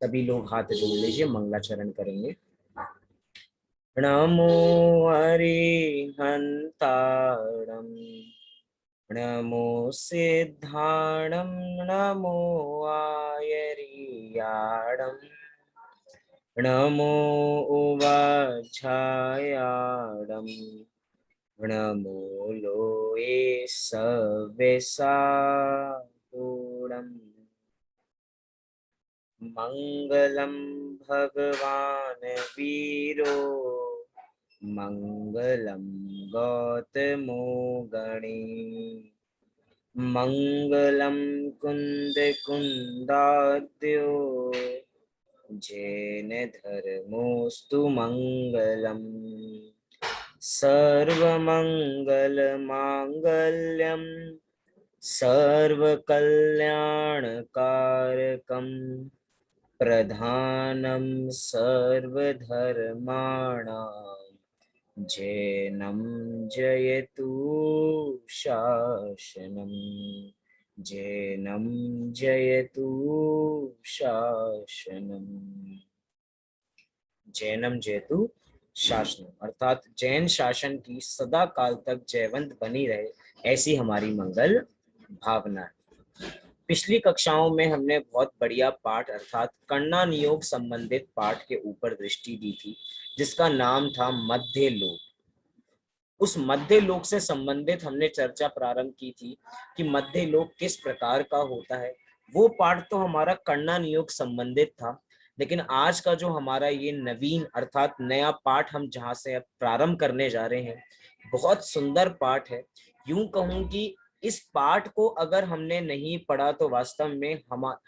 सभी लोग हाथ जोड़ लीजिए, मंगलाचरण करेंगे। नमो हरिहंताणं, नमो सिद्धाणं, नमो आयर्याणं, नमो उवाच्छायाणं, नमो लोये सव्यसागुणम्। मंगलम भगवान वीरो, मंगलम गौतमो गणे, मंगलम कुंद कुंदाद्यो, जैन धर्मोस्तु मंगलम। सर्वमंगल मांगल्यम, सर्वकल्याणकारकम, प्रधानं सर्वधर्माणां, जैनं जयतु शासनम्, जैनं जयतु शासनम्, जैनम जयतु शासनम, अर्थात जैन शासन की सदा काल तक जयवंत बनी रहे, ऐसी हमारी मंगल भावना है। पिछली कक्षाओं में हमने बहुत बढ़िया पाठ अर्थात कण्णा नियोग संबंधित पाठ के ऊपर दृष्टि दी थी, जिसका नाम था मध्य लोक। उस मध्य लोक से संबंधित हमने चर्चा प्रारंभ की थी कि मध्य लोक किस प्रकार का होता है। वो पाठ तो हमारा कण्णा नियोग संबंधित था, लेकिन आज का जो हमारा ये नवीन अर्थात नया पाठ हम जहां से अब प्रारंभ करने जा रहे हैं, बहुत सुंदर पाठ है। यूं कहूं कि इस पाठ को अगर हमने नहीं पढ़ा तो वास्तव में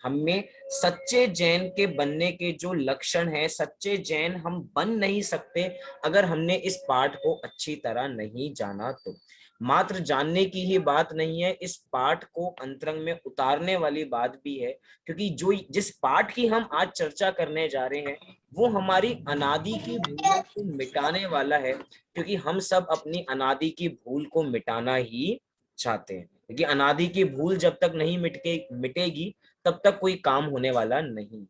हमें सच्चे जैन के बनने के जो लक्षण हैं, सच्चे जैन हम बन नहीं सकते अगर हमने इस पाठ को अच्छी तरह नहीं जाना तो। मात्र जानने की ही बात नहीं है, इस पाठ को अंतरंग में उतारने वाली बात भी है, क्योंकि जो जिस पाठ की हम आज चर्चा करने जा रहे हैं वो हमारी अनादि की भूलों को मिटाने वाला है, क्योंकि हम सब अपनी अनादि की भूल को मिटाना ही चाहते हैं। क्योंकि अनादि की भूल जब तक नहीं मिटेगी तब तक कोई काम होने वाला नहीं।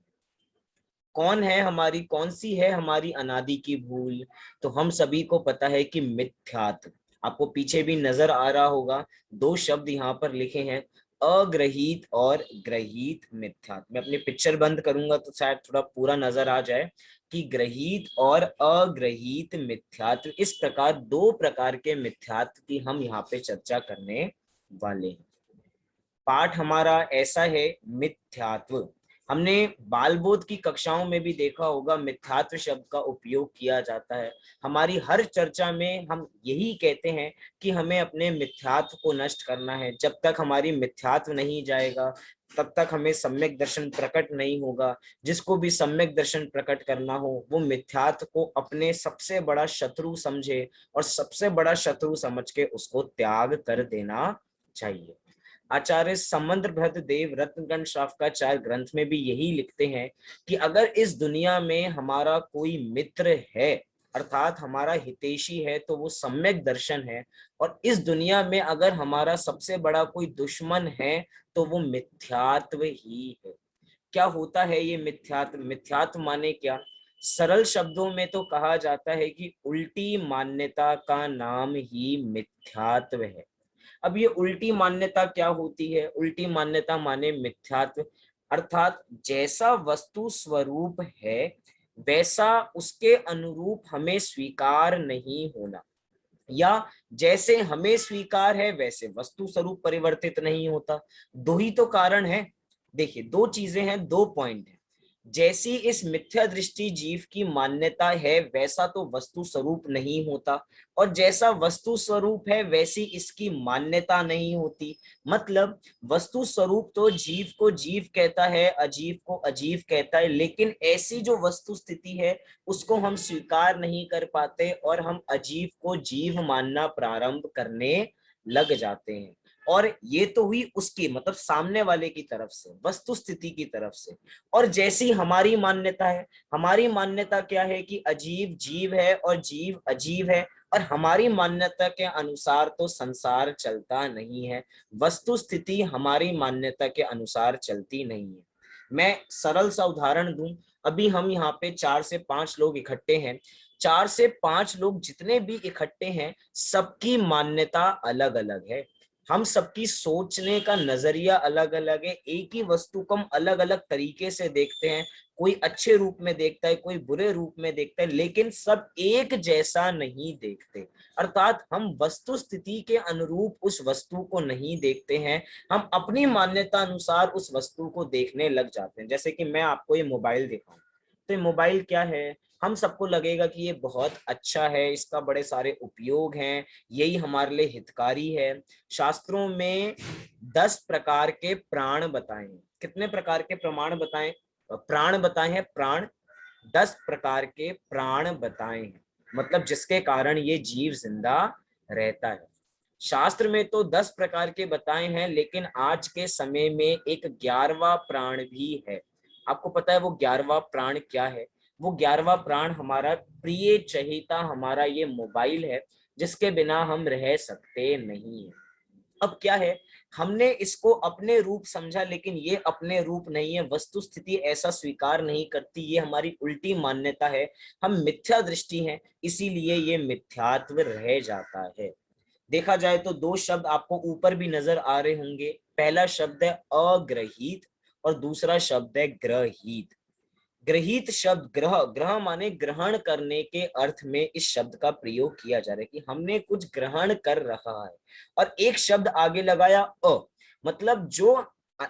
कौन है हमारी, कौन सी है हमारी अनादि की भूल? तो हम सभी को पता है कि मिथ्यात्व। आपको पीछे भी नजर आ रहा होगा, दो शब्द यहाँ पर लिखे हैं, अग्रहीत और ग्रहीत मिथ्यात्व। मैं अपनी पिक्चर बंद करूंगा तो शायद थोड़ा पूरा नजर आ जाए कि ग्रहीत और अग्रहीत मिथ्यात्व, इस प्रकार दो प्रकार के मिथ्यात्व की हम यहाँ पे चर्चा करने वाले हैं। पाठ हमारा ऐसा है, मिथ्यात्व। हमने बाल बोध की कक्षाओं में भी देखा होगा, मिथ्यात्व शब्द का उपयोग किया जाता है। हमारी हर चर्चा में हम यही कहते हैं कि हमें अपने मिथ्यात्व को नष्ट करना है। जब तक हमारी मिथ्यात्व नहीं जाएगा तब तक हमें सम्यक दर्शन प्रकट नहीं होगा। जिसको भी सम्यक दर्शन प्रकट करना हो वो मिथ्यात्व को अपने सबसे बड़ा शत्रु समझे और सबसे बड़ा शत्रु समझ के उसको त्याग कर देना चाहिए। आचार्य समंद्रभद्र देव रत्नगण शाफकाचार्य ग्रंथ में भी यही लिखते हैं कि अगर इस दुनिया में हमारा कोई मित्र है अर्थात हमारा हितैषी है तो वो सम्यक दर्शन है, और इस दुनिया में अगर हमारा सबसे बड़ा कोई दुश्मन है तो वो मिथ्यात्व ही है। क्या होता है ये मिथ्यात्व? मिथ्यात्व माने क्या? सरल शब्दों में तो कहा जाता है कि उल्टी मान्यता का नाम ही मिथ्यात्व है। अब ये उल्टी मान्यता क्या होती है? उल्टी मान्यता माने मिथ्यात्व, अर्थात जैसा वस्तु स्वरूप है वैसा उसके अनुरूप हमें स्वीकार नहीं होना, या जैसे हमें स्वीकार है वैसे वस्तु स्वरूप परिवर्तित नहीं होता। दो ही तो कारण है। देखिए, दो चीजें हैं, दो पॉइंट है। जैसी इस मिथ्या दृष्टि जीव की मान्यता है वैसा तो वस्तु स्वरूप नहीं होता, और जैसा वस्तु स्वरूप है वैसी इसकी मान्यता नहीं होती। मतलब वस्तु स्वरूप तो जीव को जीव कहता है, अजीव को अजीव कहता है, लेकिन ऐसी जो वस्तु स्थिति है उसको हम स्वीकार नहीं कर पाते और हम अजीव को जीव मानना प्रारंभ करने लग जाते हैं। और ये तो हुई उसकी मतलब सामने वाले की तरफ से, वस्तु स्थिति की तरफ से। और जैसी हमारी मान्यता है, हमारी मान्यता क्या है कि अजीव जीव है और जीव अजीव है, और हमारी मान्यता के अनुसार तो संसार चलता नहीं है, वस्तु स्थिति हमारी मान्यता के अनुसार चलती नहीं है। मैं सरल सा उदाहरण दूं, अभी हम यहाँ पे 4 से 5 लोग इकट्ठे हैं, 4 से 5 लोग जितने भी इकट्ठे हैं, सबकी मान्यता अलग अलग है, हम सबकी सोचने का नजरिया अलग अलग है, एक ही वस्तु को हम अलग अलग तरीके से देखते हैं, कोई अच्छे रूप में देखता है, कोई बुरे रूप में देखता है, लेकिन सब एक जैसा नहीं देखते। अर्थात हम वस्तु स्थिति के अनुरूप उस वस्तु को नहीं देखते हैं, हम अपनी मान्यता अनुसार उस वस्तु को देखने लग जाते हैं। जैसे कि मैं आपको ये मोबाइल दिखाऊं, तो ये मोबाइल क्या है, हम सबको लगेगा कि ये बहुत अच्छा है, इसका बड़े सारे उपयोग हैं, यही हमारे लिए हितकारी है। शास्त्रों में 10 प्रकार के प्राण बताए हैं। कितने प्रकार के प्रमाण बताए, प्राण बताए हैं, प्राण 10 प्रकार के प्राण बताए हैं, मतलब जिसके कारण ये जीव जिंदा रहता है। शास्त्र में तो 10 प्रकार के बताए हैं, लेकिन आज के समय में एक 11वां प्राण भी है। आपको पता है वो 11वां प्राण क्या है? वो 11वां प्राण हमारा प्रिय चहेता हमारा ये मोबाइल है, जिसके बिना हम रह सकते नहीं है। अब क्या है, हमने इसको अपने रूप समझा, लेकिन ये अपने रूप नहीं है, वस्तु स्थिति ऐसा स्वीकार नहीं करती, ये हमारी उल्टी मान्यता है, हम मिथ्या दृष्टि हैं, इसीलिए ये मिथ्यात्व रह जाता है। देखा जाए तो 2 शब्द आपको ऊपर भी नजर आ रहे होंगे, पहला शब्द है अग्रहित और दूसरा शब्द है ग्रहित। ग्रहित शब्द, ग्रह, ग्रह माने ग्रहण करने के अर्थ में इस शब्द का प्रयोग किया जा रहा है कि हमने कुछ ग्रहण कर रखा है, और एक शब्द आगे लगाया मतलब जो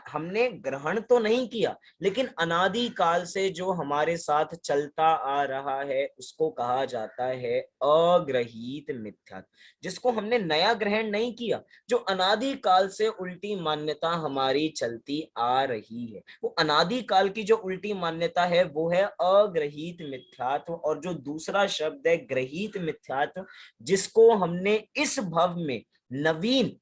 हमने ग्रहण तो नहीं किया, लेकिन अनादि काल से जो हमारे साथ चलता आ रहा है उसको कहा जाता है अग्रहित मिथ्या। जिसको हमने नया ग्रहण नहीं किया, जो अनादि काल से उल्टी मान्यता हमारी चलती आ रही है, वो अनादि काल की जो उल्टी मान्यता है वो है अग्रहित मिथ्यात्व। और जो दूसरा शब्द है ग्रहित मिथ्यात्व, जिसको हमने इस भव में नवीन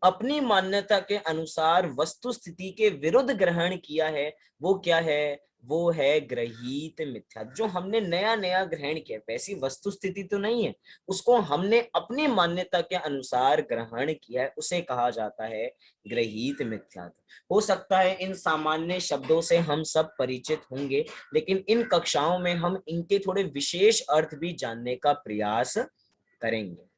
अपनी मान्यता के अनुसार वस्तु स्थिति के विरुद्ध ग्रहण किया है, वो क्या है, वो है ग्रहीत मिथ्या। जो हमने नया नया ग्रहण किया, वैसी वस्तु स्थिति तो नहीं है, उसको हमने अपनी मान्यता के अनुसार ग्रहण किया है, उसे कहा जाता है ग्रहीत मिथ्या। हो सकता है इन सामान्य शब्दों से हम सब परिचित होंगे, लेकिन इन कक्षाओं में हम इनके थोड़े विशेष अर्थ भी जानने का प्रयास करेंगे।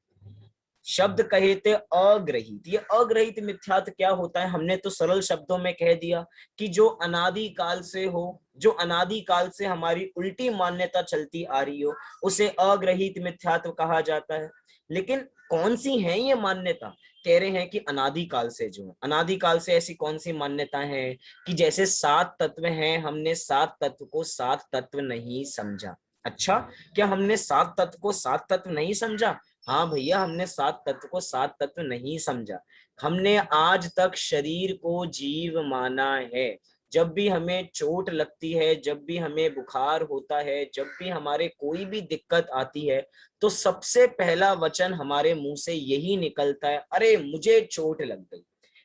शब्द कहे थे अग्रहित, ये अग्रहित मिथ्यात्व क्या होता है, हमने तो सरल शब्दों में कह दिया कि जो अनादि काल से हो, जो अनादि काल से हमारी उल्टी मान्यता चलती आ रही हो, उसे अग्रहित मिथ्यात्व कहा जाता है। लेकिन कौन सी है ये मान्यता? कह रहे हैं कि अनादि काल से, जो अनादि काल से ऐसी कौन सी मान्यता है कि जैसे 7 तत्व हैं, हमने 7 तत्व को 7 तत्व नहीं समझा। अच्छा, क्या हमने 7 तत्व को 7 तत्व नहीं समझा? हाँ भैया, हमने 7 तत्व को 7 तत्व नहीं समझा। हमने आज तक शरीर को जीव माना है। जब भी हमें चोट लगती है, जब भी हमें बुखार होता है, जब भी हमारे कोई भी दिक्कत आती है, तो सबसे पहला वचन हमारे मुंह से यही निकलता है, अरे मुझे चोट लग गई,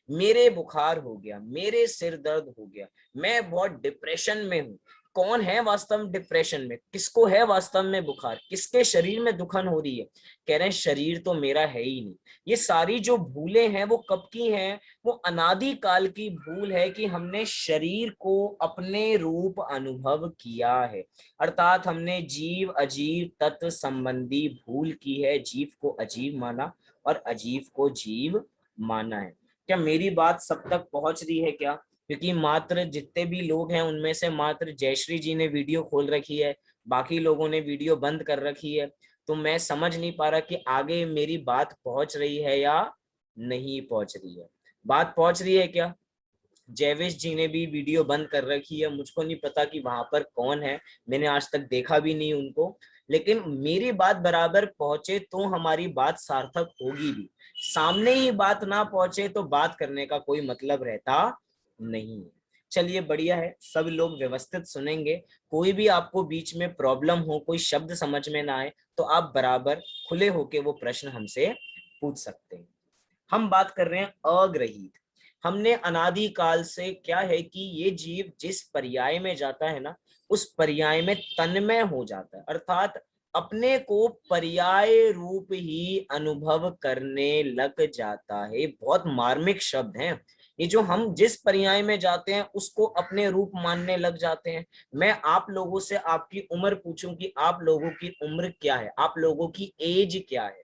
मेरे बुखार हो गया, मेरे सिर दर्द हो गया, मैं बहुत डिप्रेशन में हूँ। कौन है वास्तव में डिप्रेशन में? किसको है वास्तव में बुखार? किसके शरीर में दुखन हो रही है? कह रहे हैं शरीर तो मेरा है ही नहीं। ये सारी जो भूलें हैं वो कब की हैं? वो अनादि काल की भूल है कि हमने शरीर को अपने रूप अनुभव किया है, अर्थात हमने जीव अजीव तत्व संबंधी भूल की है, जीव को अजीव माना और अजीव को जीव माना है। क्या मेरी बात सब तक पहुंच रही है क्या? क्योंकि मात्र जितने भी लोग हैं उनमें से मात्र जयश्री जी ने वीडियो खोल रखी है, बाकी लोगों ने वीडियो बंद कर रखी है, तो मैं समझ नहीं पा रहा कि आगे मेरी बात पहुंच रही है या नहीं पहुंच रही है। बात पहुंच रही है क्या? जयवेश जी ने भी वीडियो बंद कर रखी है, मुझको नहीं पता कि वहां पर कौन है, मैंने आज तक देखा भी नहीं उनको, लेकिन मेरी बात बराबर पहुंचे तो हमारी बात सार्थक होगी भी, सामने ही बात ना पहुंचे तो बात करने का कोई मतलब रहता नहीं। चलिए बढ़िया है, सब लोग व्यवस्थित सुनेंगे, कोई भी आपको बीच में प्रॉब्लम हो, कोई शब्द समझ में ना आए, तो आप बराबर खुले होके वो प्रश्न हमसे पूछ सकते हैं। हम बात कर रहे हैं अग्रहित। हमने अनादि काल से क्या है कि ये जीव जिस पर्याय में जाता है ना, उस पर्याय में तन्मय हो जाता है, अर्थात अपने को पर्याय रूप ही अनुभव करने लग जाता है। बहुत मार्मिक शब्द है, ये जो हम जिस पर्याय में जाते हैं उसको अपने रूप मानने लग जाते हैं। मैं आप लोगों से आपकी उम्र पूछूं कि आप लोगों की उम्र क्या है, आप लोगों की एज क्या है,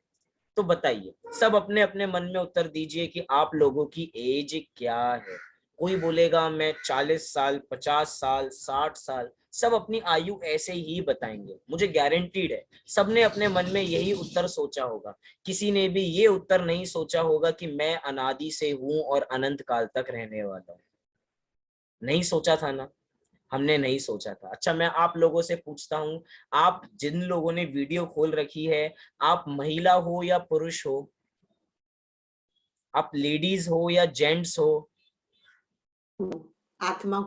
तो बताइए, सब अपने अपने मन में उत्तर दीजिए कि आप लोगों की एज क्या है। कोई बोलेगा मैं 40 साल, 50 साल, 60 साल, सब अपनी आयु ऐसे ही बताएंगे, मुझे गारंटीड है सबने अपने मन में यही उत्तर सोचा होगा। किसी ने भी ये उत्तर नहीं सोचा होगा कि मैं अनादि से हूं और अनंत काल तक रहने वाला हूं। नहीं सोचा था ना, हमने नहीं सोचा था। अच्छा, मैं आप लोगों से पूछता हूं, आप जिन लोगों ने वीडियो खोल रखी है, आप महिला हो या पुरुष हो, आप लेडीज हो या जेंट्स हो? आत्मा।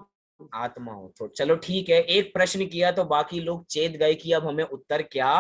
आत्मा हो। तो चलो ठीक है, एक प्रश्न किया तो बाकी लोग चेत गए कि अब हमें उत्तर क्या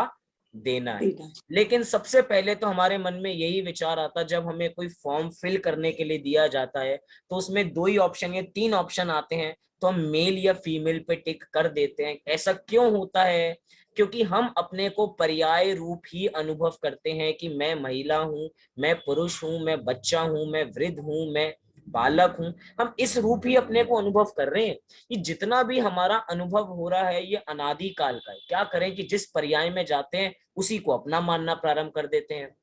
देना है। लेकिन सबसे पहले तो हमारे मन में यही विचार आता, जब हमें कोई फॉर्म फिल करने के लिए दिया जाता है तो उसमें 2 ही ऑप्शन या 3 ऑप्शन आते हैं, तो हम मेल या फीमेल पे टिक कर देते हैं। ऐसा क्यों होता है? क्योंकि हम अपने को पर्याय रूप ही अनुभव करते हैं कि मैं महिला हूं, मैं पुरुष हूं, मैं बच्चा हूं, मैं वृद्ध हूं, मैं बालक हूं। हम इस रूप ही अपने को अनुभव कर रहे हैं। ये जितना भी हमारा अनुभव हो रहा है ये अनादि काल का है। क्या करें कि जिस पर्याय में जाते हैं उसी को अपना मानना प्रारंभ कर देते हैं।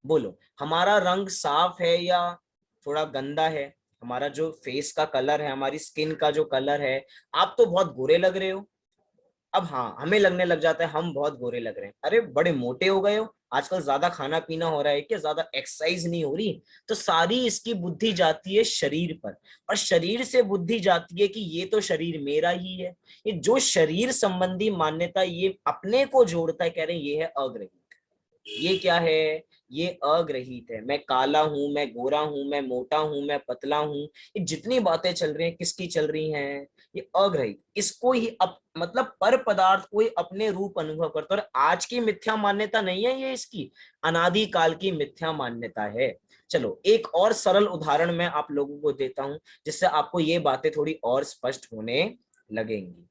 बोलो, हमारा रंग साफ है या थोड़ा गंदा है? हमारा जो फेस का कलर है, हमारी स्किन का जो कलर है, आप तो बहुत गोरे लग रहे हो। अब हाँ, हमें लगने लग जाता है हम बहुत गोरे लग रहे हैं, अरे बड़े मोटे हो गए हो, आजकल ज्यादा खाना पीना हो रहा है क्या, ज्यादा एक्सरसाइज नहीं हो रही? तो सारी इसकी बुद्धि जाती है शरीर पर, और शरीर से बुद्धि जाती है कि ये तो शरीर मेरा ही है। ये जो शरीर संबंधी मान्यता ये अपने को जोड़ता है, कह रहे हैं ये है अग्रहित। ये क्या है? ये अग्रहित है। मैं काला हूं, मैं गोरा हूं, मैं मोटा हूं, मैं पतला हूं, ये जितनी बातें चल रही हैं किसकी चल रही हैं? ये अग्रहित। इसको ही मतलब पर पदार्थ को ही अपने रूप अनुभव करता है। और आज की मिथ्या मान्यता नहीं है ये, इसकी अनादि काल की मिथ्या मान्यता है। चलो एक और सरल उदाहरण मैं आप लोगों को देता हूं, जिससे आपको ये बातें थोड़ी और स्पष्ट होने लगेंगी।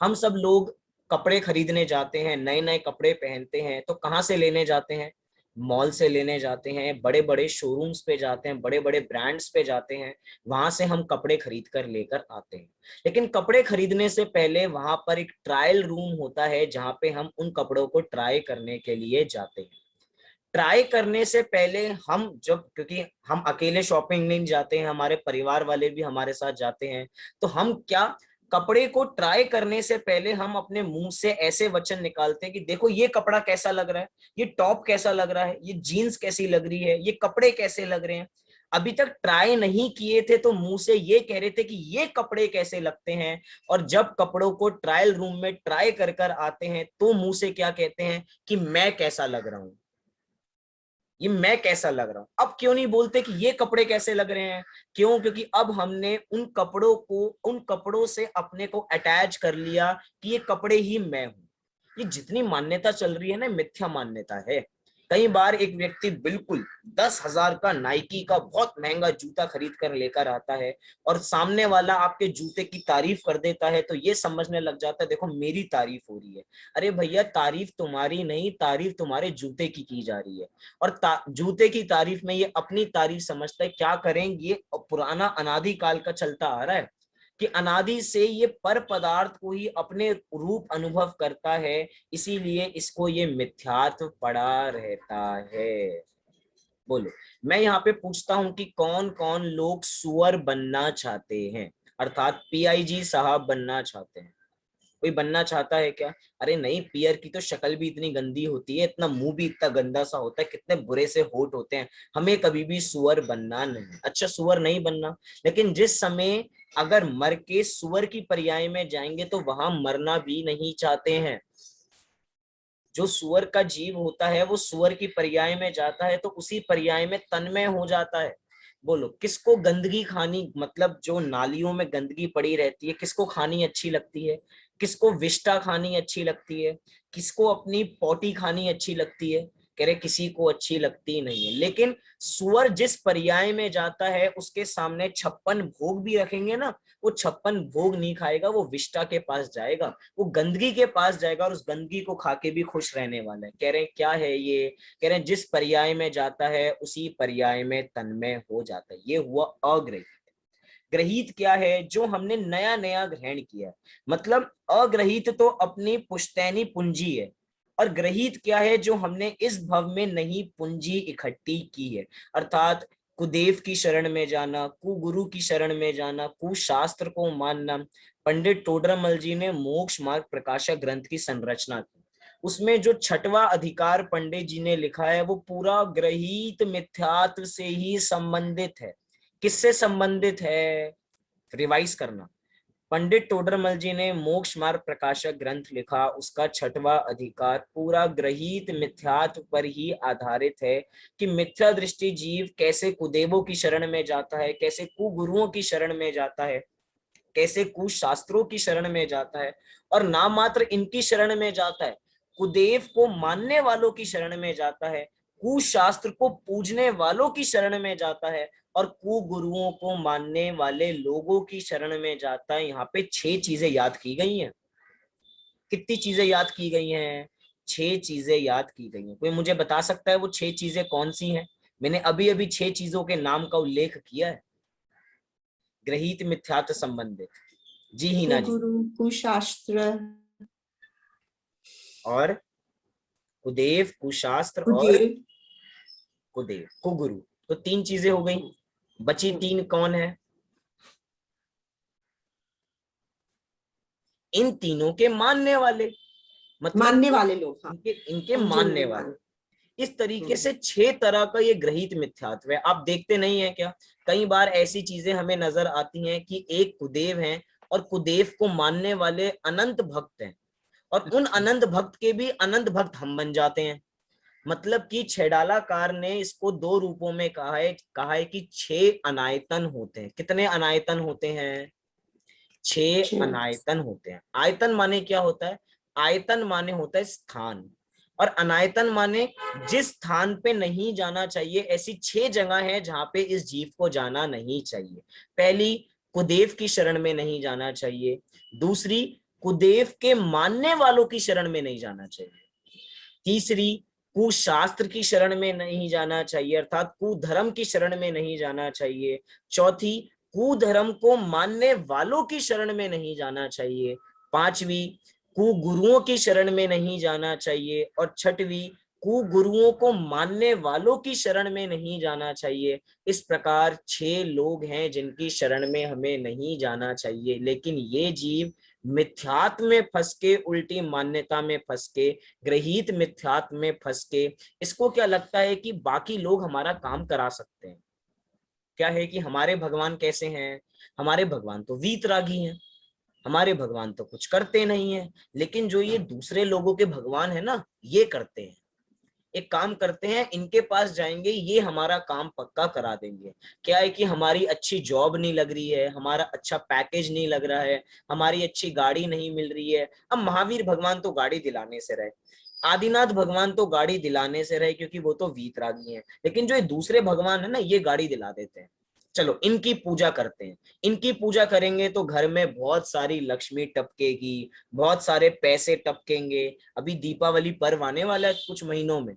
हम सब लोग कपड़े खरीदने जाते हैं, नए नए कपड़े पहनते हैं, तो कहाँ से लेने जाते हैं? मॉल से लेने जाते हैं, बड़े बड़े शोरूम्स पे जाते हैं, बड़े बड़े ब्रांड्स पे जाते हैं, वहां से हम कपड़े खरीद कर लेकर आते हैं। लेकिन कपड़े खरीदने से पहले वहां पर एक ट्रायल रूम होता है जहां पे हम उन कपड़ों को ट्राई करने के लिए जाते हैं। ट्राई करने से पहले हम जब, क्योंकि हम अकेले शॉपिंग नहीं जाते हैं, हमारे परिवार वाले भी हमारे साथ जाते हैं, तो हम क्या, कपड़े को ट्राई करने से पहले हम अपने मुंह से ऐसे वचन निकालते हैं कि देखो ये कपड़ा कैसा लग रहा है, ये टॉप कैसा लग रहा है, ये जीन्स कैसी लग रही है, ये कपड़े कैसे लग रहे हैं। अभी तक ट्राई नहीं किए थे तो मुंह से ये कह रहे थे कि ये कपड़े कैसे लगते हैं, और जब कपड़ों को ट्रायल रूम में ट्राई कर कर आते हैं तो मुंह से क्या कहते हैं कि मैं कैसा लग रहा हूं, ये मैं कैसा लग रहा हूं। अब क्यों नहीं बोलते कि ये कपड़े कैसे लग रहे हैं? क्यों? क्योंकि अब हमने उन कपड़ों को, उन कपड़ों से अपने को अटैच कर लिया कि ये कपड़े ही मैं हूं। ये जितनी मान्यता चल रही है ना, मिथ्या मान्यता है। कई बार एक व्यक्ति बिल्कुल 10,000 का नाइकी का बहुत महंगा जूता खरीद कर लेकर आता है, और सामने वाला आपके जूते की तारीफ कर देता है तो ये समझने लग जाता है देखो मेरी तारीफ हो रही है। अरे भैया, तारीफ तुम्हारी नहीं, तारीफ तुम्हारे जूते की जा रही है। और जूते की तारीफ में ये अपनी तारीफ समझता है। क्या करेंगे, ये पुराना अनादि काल का चलता आ रहा है कि अनादि से ये पर पदार्थ को ही अपने रूप अनुभव करता है, इसीलिए इसको ये मिथ्यात्व पड़ा रहता है। बोलो, मैं यहाँ पे पूछता हूं कि कौन कौन लोग सुअर बनना चाहते हैं, अर्थात पीआईजी साहब बनना चाहते हैं? कोई बनना चाहता है क्या? अरे नहीं, पियर की तो शक्ल भी इतनी गंदी होती है, इतना मुंह भी इतना गंदा सा होता है, कितने बुरे से होठ होते हैं, हमें कभी भी सुअर बनना नहीं। अच्छा, सुअर नहीं बनना, लेकिन जिस समय अगर मर के सुअर की पर्याय में जाएंगे तो वहां मरना भी नहीं चाहते हैं। जो सुअर का जीव होता है वो सुअर की पर्याय में जाता है तो उसी पर्याय में तन्मय हो जाता है। बोलो, किसको गंदगी खानी, मतलब जो नालियों में गंदगी पड़ी रहती है, किसको खानी अच्छी लगती है? किसको विष्टा खानी अच्छी लगती है? किसको अपनी पोटी खानी अच्छी लगती है? कह रहे किसी को अच्छी लगती नहीं है। लेकिन सुअर जिस पर्याय में जाता है उसके सामने 56 भोग भी रखेंगे ना, वो 56 भोग नहीं खाएगा, वो विष्टा के पास जाएगा, वो गंदगी के पास जाएगा और उस गंदगी को खा के भी खुश रहने वाला है। कह रहे हैं क्या है ये, कह रहे हैं जिस पर्याय में जाता है उसी पर्याय में तन्मय हो जाता है। ये हुआ अग्रहित। ग्रहित क्या है, जो हमने नया नया ग्रहण किया है। मतलब अग्रहित तो अपनी पुश्तैनी पूंजी है, और ग्रहित क्या है, जो हमने इस भव में नई पूंजी इकट्ठी की है। अर्थात कुदेव की शरण में जाना, कुगुरु की शरण में जाना, कुशास्त्र को मानना। पंडित टोडरमल जी ने मोक्ष मार्ग प्रकाशक ग्रंथ की संरचना की, उसमें जो छठवां अधिकार पंडित जी ने लिखा है वो पूरा ग्रहित मिथ्यात्व से ही संबंधित है। किससे संबंधित है, रिवाइज करना। पंडित टोडरमल जी ने मोक्ष मार्ग प्रकाशक ग्रंथ लिखा, उसका छठवां अधिकार पूरा ग्रहित मिथ्यात्व पर ही आधारित है कि मिथ्या दृष्टि जीव कैसे कुदेवों की शरण में जाता है, कैसे कुगुरुओं की शरण में जाता है, कैसे कुशास्त्रों की शरण में जाता है, और ना मात्र इनकी शरण में जाता है, कुदेव को मानने वालों की शरण में जाता है, कुशास्त्र को पूजने वालों की शरण में जाता है, और कुगुरुओं को मानने वाले लोगों की शरण में जाता है। यहाँ पे 6 चीजें याद की गई हैं। कितनी चीजें याद की गई हैं, 6 चीजें याद की गई हैं। कोई मुझे बता सकता है वो 6 चीजें कौन सी हैं? मैंने अभी अभी 6 चीजों के नाम का उल्लेख किया है, ग्रहित मिथ्यात्व संबंधित। जी हीना जी। गुरु, कुशास्त्र और कुदेव, कुशास्त्र और कुदेव। कुदेव, कुगुरु। तो 3 चीजें हो गई, बची 3 कौन है? इन तीनों के मानने वाले, मतलब मानने वाले लोग, हाँ, इनके इनके और जो मानने नहीं वाले। मान। इस तरीके से 6 तरह का ये ग्रहित मिथ्यात्व है। आप देखते नहीं है क्या, कई बार ऐसी चीजें हमें नजर आती हैं कि एक कुदेव है और कुदेव को मानने वाले अनंत भक्त हैं, और उन अनंत भक्त के भी अनंत भक्त हम बन जाते हैं। मतलब कि छैडालाकार ने इसको 2 रूपों में कहा है कि 6 अनायतन होते हैं। कितने अनायतन होते हैं? 6 अनायतन होते हैं। आयतन माने क्या होता है? आयतन माने होता है स्थान, और अनायतन माने जिस स्थान पे नहीं जाना चाहिए। ऐसी 6 जगह है जहां पे इस जीव को जाना नहीं चाहिए। पहली, कुदेव की शरण में नहीं जाना चाहिए। दूसरी, कुदेव के मानने वालों की शरण में नहीं जाना चाहिए। तीसरी, कुशास्त्र की शरण में नहीं जाना चाहिए, अर्थात कुधर्म की शरण में नहीं जाना चाहिए। चौथी, कुधर्म को मानने वालों की शरण में नहीं जाना चाहिए। पांचवी, कुगुरुओं की शरण में नहीं जाना चाहिए। और छठवीं, कुगुरुओं को मानने वालों की शरण में नहीं जाना चाहिए। इस प्रकार 6 लोग हैं जिनकी शरण में हमें नहीं जाना चाहिए। लेकिन ये जीव मिथ्यात्व में फंस के, उल्टी मान्यता में फंस के, ग्रहित मिथ्यात्व में फंस के, इसको क्या लगता है कि बाकी लोग हमारा काम करा सकते हैं। क्या है कि हमारे भगवान कैसे हैं, हमारे भगवान तो वीतरागी हैं, हमारे भगवान तो कुछ करते नहीं है। लेकिन जो ये दूसरे लोगों के भगवान है ना, ये करते हैं। एक काम करते हैं, इनके पास जाएंगे, ये हमारा काम पक्का करा देंगे। क्या है कि हमारी अच्छी जॉब नहीं लग रही है, हमारा अच्छा पैकेज नहीं लग रहा है, हमारी अच्छी गाड़ी नहीं मिल रही है। अब महावीर भगवान तो गाड़ी दिलाने से रहे, आदिनाथ भगवान तो गाड़ी दिलाने से रहे, क्योंकि वो तो वीतरागी हैं। लेकिन जो ये दूसरे भगवान है ना, ये गाड़ी दिला देते हैं। चलो इनकी पूजा करते हैं। इनकी पूजा करेंगे तो घर में बहुत सारी लक्ष्मी टपकेगी, बहुत सारे पैसे टपकेंगे। अभी दीपावली पर्व आने वाला है कुछ महीनों में,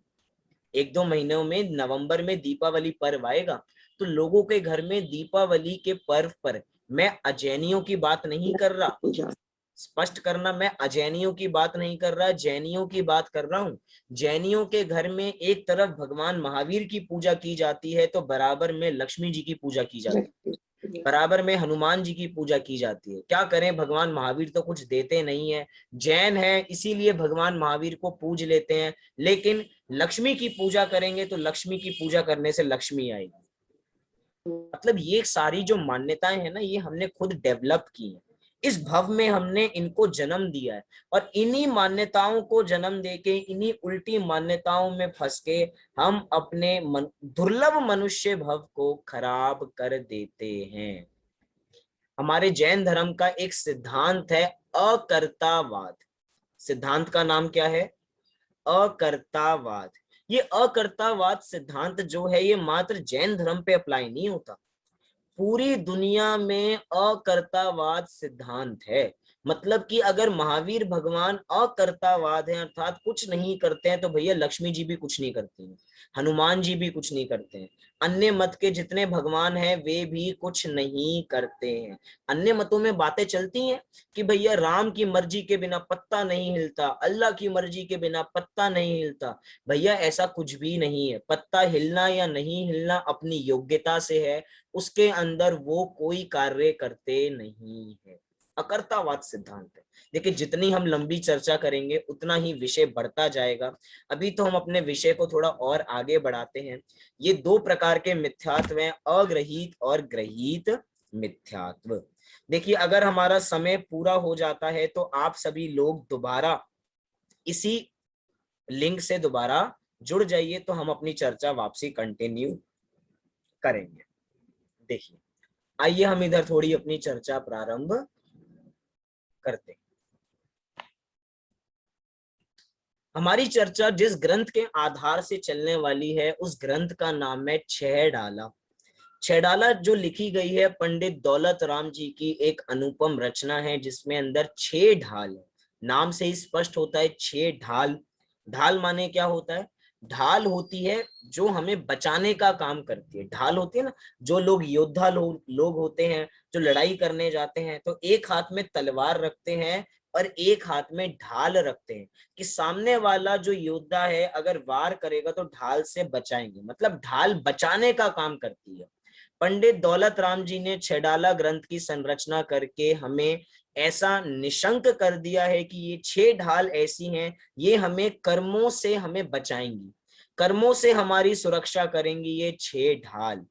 1-2 महीनों में, नवंबर में दीपावली पर्व आएगा। तो लोगों के घर में दीपावली के पर्व पर, मैं अजैनियों की बात नहीं कर रहा, स्पष्ट करना, मैं अजैनियों की बात नहीं कर रहा, जैनियों की बात कर रहा हूँ। जैनियों के घर में एक तरफ भगवान महावीर की पूजा की जाती है, तो बराबर में लक्ष्मी जी की पूजा की जाती है, बराबर में हनुमान जी की पूजा की जाती है। क्या करें, भगवान महावीर तो कुछ देते नहीं है। जैन है इसीलिए भगवान महावीर को पूज लेते हैं, लेकिन लक्ष्मी की पूजा करेंगे तो लक्ष्मी की पूजा करने से लक्ष्मी आएगी। मतलब ये सारी जो मान्यताएं हैं ना, ये हमने खुद डेवलप की है। इस भव में हमने इनको जन्म दिया है, और इन्हीं मान्यताओं को जन्म देके, इन्हीं उल्टी मान्यताओं में फंस के हम अपने दुर्लभ मनुष्य भव को खराब कर देते हैं। हमारे जैन धर्म का एक सिद्धांत है अकर्तावाद। सिद्धांत का नाम क्या है? अकर्तावाद। ये अकर्तावाद सिद्धांत जो है ये मात्र जैन धर्म पे अप्लाई नहीं होता, पूरी दुनिया में अकर्तावाद सिद्धांत है। मतलब कि अगर महावीर भगवान अकर्तावाद है अर्थात कुछ नहीं करते हैं, तो भैया लक्ष्मी जी भी कुछ नहीं करती हैं, हनुमान जी भी कुछ नहीं करते हैं, अन्य मत के जितने भगवान हैं वे भी कुछ नहीं करते हैं। अन्य मतों में बातें चलती हैं कि भैया राम की मर्जी के बिना पत्ता नहीं हिलता, अल्लाह की मर्जी के बिना पत्ता नहीं हिलता। भैया ऐसा कुछ भी नहीं है, पत्ता हिलना या नहीं हिलना अपनी योग्यता से है, उसके अंदर वो कोई कार्य करते नहीं है। अकर्तावाद सिद्धांत है। देखिए जितनी हम लंबी चर्चा करेंगे उतना ही विषय बढ़ता जाएगा। अभी तो हम अपने विषय को थोड़ा और आगे बढ़ाते हैं। ये दो प्रकार के मिथ्यात्व हैं, अग्रहीत और ग्रहीत मिथ्यात्व। देखिए अगर हमारा समय पूरा हो जाता है तो आप सभी लोग दोबारा इसी लिंक से दोबारा जुड़ जाइए, तो हम अपनी चर्चा वापसी कंटिन्यू करेंगे। देखिए आइए हम इधर थोड़ी अपनी चर्चा प्रारंभ करते हैं। हमारी चर्चा जिस ग्रंथ के आधार से चलने वाली है उस ग्रंथ का नाम है छह डाला। छह डाला जो लिखी गई है पंडित दौलत राम जी की एक अनुपम रचना है, जिसमें अंदर छह ढाल है। नाम से ही स्पष्ट होता है छह ढाल। ढाल माने क्या होता है? ढाल होती है जो हमें बचाने का काम करती है। ढाल होती है ना, जो लोग योद्धा लोग होते हैं जो लड़ाई करने जाते हैं तो एक हाथ में तलवार रखते हैं और एक हाथ में ढाल रखते हैं कि सामने वाला जो योद्धा है अगर वार करेगा तो ढाल से बचाएंगे, मतलब ढाल बचाने का काम करती है। पंडित दौलत राम जी ने छेडाला ग्रंथ की संरचना करके हमें ऐसा निशंक कर दिया है कि ये छह ढाल ऐसी हैं, ये हमें कर्मों से हमें बचाएंगी, कर्मों से हमारी सुरक्षा करेंगी ये छह ढाल।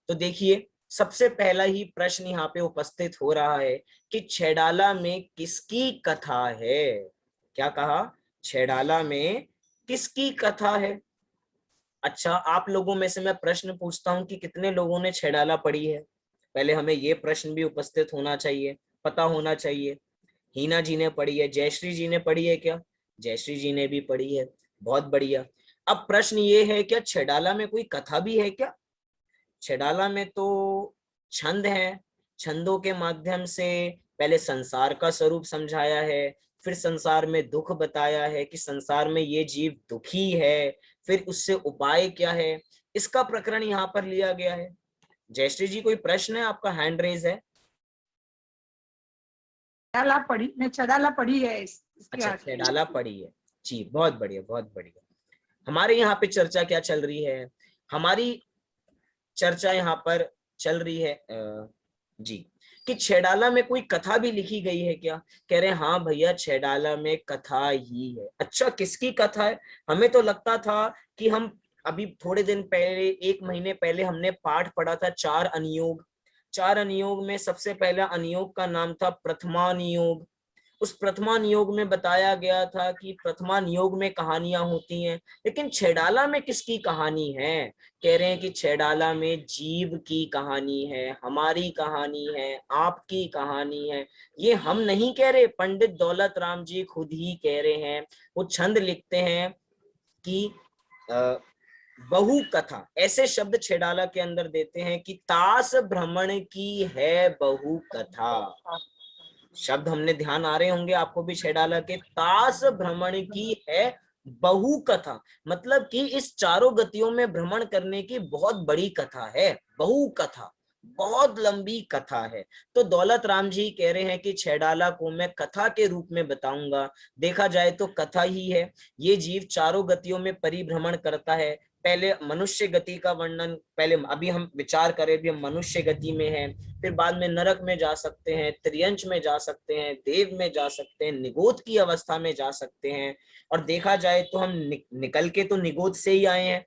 तो देखिए सबसे पहला ही प्रश्न यहाँ पे उपस्थित हो रहा है कि छेडाला में किसकी कथा है? क्या कहा? छेडाला में किसकी कथा है? अच्छा आप लोगों में से मैं प्रश्न पूछता हूं कि कितने लोगों ने छेडाला पढ़ी है? पहले हमें ये प्रश्न भी उपस्थित होना चाहिए, पता होना चाहिए। हीना जी ने पढ़ी है, जयश्री जी ने पढ़ी है क्या? जयश्री जी ने भी पढ़ी है, बहुत बढ़िया। अब प्रश्न ये है क्या छेडाला में कोई कथा भी है क्या? छेडाला में तो छंद है, छंदों के माध्यम से पहले संसार का स्वरूप समझाया है, फिर संसार में दुख बताया है कि संसार में ये जीव दुखी है, फिर उससे उपाय क्या है, इसका प्रकरण यहाँ पर लिया गया है। जयश्री जी कोई प्रश्न है? आपका हैंड रेज है। छेडाला पढ़ी है अच्छा छेडाला पढ़ी है जी, बहुत बढ़िया बहुत बढ़िया। हमारे यहाँ पे चर्चा क्या चल रही है? हमारी चर्चा यहाँ पर चल रही है जी कि छेडाला में कोई कथा भी लिखी गई है क्या? कह रहे हैं हाँ भैया छेडाला में कथा ही है। अच्छा किसकी कथा है? हमें तो लगता था कि हम अभी थोड़े दिन पहले, एक महीने पहले हमने पाठ पढ़ा था चार अनियोग। चार अनियोग में सबसे पहला अनियोग का नाम था प्रथमानियोग। उस प्रथमा नियोग में बताया गया था कि प्रथमा नियोग में कहानियां होती हैं, लेकिन छेडाला में किसकी कहानी है? कह रहे हैं कि छेडाला में जीव की कहानी है, हमारी कहानी है, आपकी कहानी है। ये हम नहीं कह रहे, पंडित दौलत राम जी खुद ही कह रहे हैं। वो छंद लिखते हैं कि बहु कथा, ऐसे शब्द छेडाला के अंदर देते हैं कि तास भ्रमण की है बहु कथा। शब्द हमने ध्यान आ रहे होंगे आपको भी छेडाला के, तास भ्रमण की है बहु कथा, मतलब कि इस चारों गतियों में भ्रमण करने की बहुत बड़ी कथा है, बहु कथा, बहुत लंबी कथा है। तो दौलत राम जी कह रहे हैं कि छेडाला को मैं कथा के रूप में बताऊंगा। देखा जाए तो कथा ही है। ये जीव चारों गतियों में परिभ्रमण करता है। पहले मनुष्य गति का वर्णन, पहले अभी हम विचार करें, भी हम मनुष्य गति में हैं, फिर बाद में नरक में जा सकते हैं, त्रियंश में जा सकते हैं, देव में जा सकते हैं, निगोद की अवस्था में जा सकते हैं। और देखा जाए तो हम निकल के तो निगोद से ही आए हैं।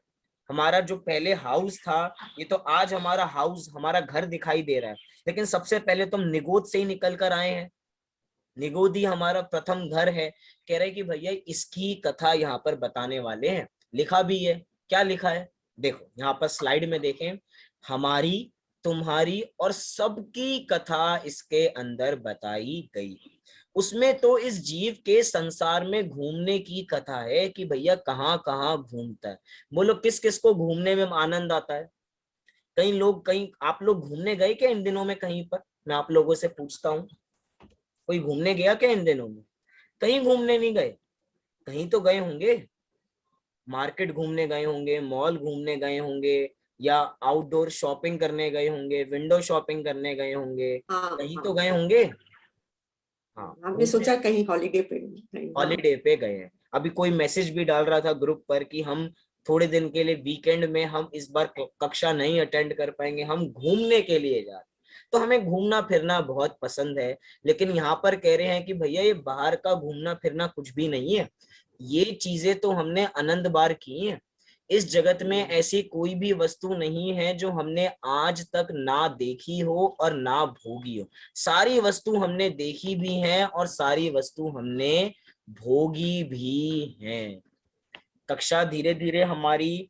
हमारा जो पहले हाउस था, ये तो आज हमारा हाउस, हमारा घर दिखाई दे रहा है, लेकिन सबसे पहले तो हम निगोद से ही निकल कर आए हैं। निगोद ही हमारा प्रथम घर है। कह रहे कि भैया इसकी कथा यहाँ पर बताने वाले हैं। लिखा भी है, क्या लिखा है देखो यहाँ पर स्लाइड में देखें, हमारी, तुम्हारी और सबकी कथा इसके अंदर बताई गई। उसमें तो इस जीव के संसार में घूमने की कथा है कि भैया कहाँ कहाँ घूमता है। बोलो किस किस को घूमने में आनंद आता है? कहीं आप लोग घूमने गए क्या इन दिनों में कहीं पर? मैं आप लोगों से पूछता हूँ, कोई घूमने गया क्या इन दिनों में? कहीं घूमने नहीं गए? कहीं तो गए होंगे, मार्केट घूमने गए होंगे, मॉल घूमने गए होंगे, या आउटडोर शॉपिंग करने गए होंगे, विंडो शॉपिंग करने गए होंगे, हाँ कहीं तो हाँ गए होंगे। हाँ, हमने घूमने सोचा कहीं हॉलीडे पे कहीं, हाँ। हॉलीडे पे गए हैं। अभी कोई मैसेज भी डाल रहा था ग्रुप पर कि हम थोड़े दिन के लिए वीकेंड में हम इस बार कक्षा नहीं अटेंड कर पाएंगे, हम घूमने के लिए जा रहे हैं। तो हमें घूमना फिरना बहुत पसंद है, लेकिन यहाँ पर कह रहे हैं कि भैया ये बाहर का घूमना फिरना कुछ भी नहीं है, ये चीजें तो हमने अनंत बार की हैं। इस जगत में ऐसी कोई भी वस्तु नहीं है जो हमने आज तक ना देखी हो और ना भोगी हो। सारी वस्तु हमने देखी भी है और सारी वस्तु हमने भोगी भी है। कक्षा धीरे धीरे हमारी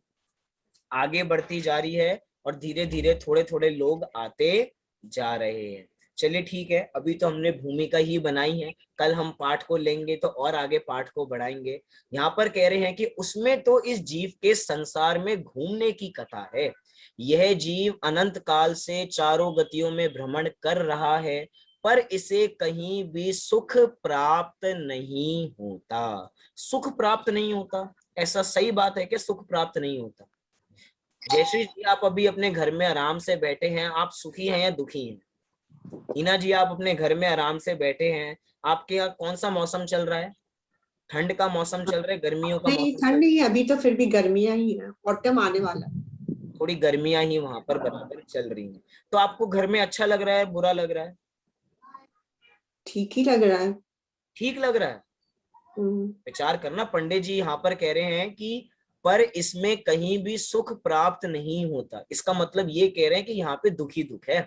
आगे बढ़ती जा रही है और धीरे धीरे थोड़े थोड़े लोग आते जा रहे हैं। चलिए ठीक है, अभी तो हमने भूमिका ही बनाई है, कल हम पाठ को लेंगे तो और आगे पाठ को बढ़ाएंगे। यहाँ पर कह रहे हैं कि उसमें तो इस जीव के संसार में घूमने की कथा है। यह जीव अनंत काल से चारों गतियों में भ्रमण कर रहा है, पर इसे कहीं भी सुख प्राप्त नहीं होता। सुख प्राप्त नहीं होता, ऐसा सही बात है कि सुख प्राप्त नहीं होता? जयश्री जी, आप अभी अपने घर में आराम से बैठे हैं, आप सुखी हैं या दुखी हैं? हीना जी, आप अपने घर में आराम से बैठे हैं, आपके यहाँ कौन सा मौसम चल रहा है? ठंड का मौसम चल रहा है, गर्मियों का नहीं, मौसम चल ठंड रहा नहीं है अभी, तो फिर भी गर्मियां ही है, ऑटम आने वाला है। है? थोड़ी गर्मियां ही वहां पर बराबर चल रही हैं। तो आपको घर में अच्छा लग रहा है, बुरा लग रहा है? ठीक ही लग रहा है। ठीक लग रहा है। हम्म। विचार करना, पंडित जी यहाँ पर कह रहे हैं कि पर इसमें कहीं भी सुख प्राप्त नहीं होता। इसका मतलब ये कह रहे हैं कि यहाँ पे दुख ही दुख है।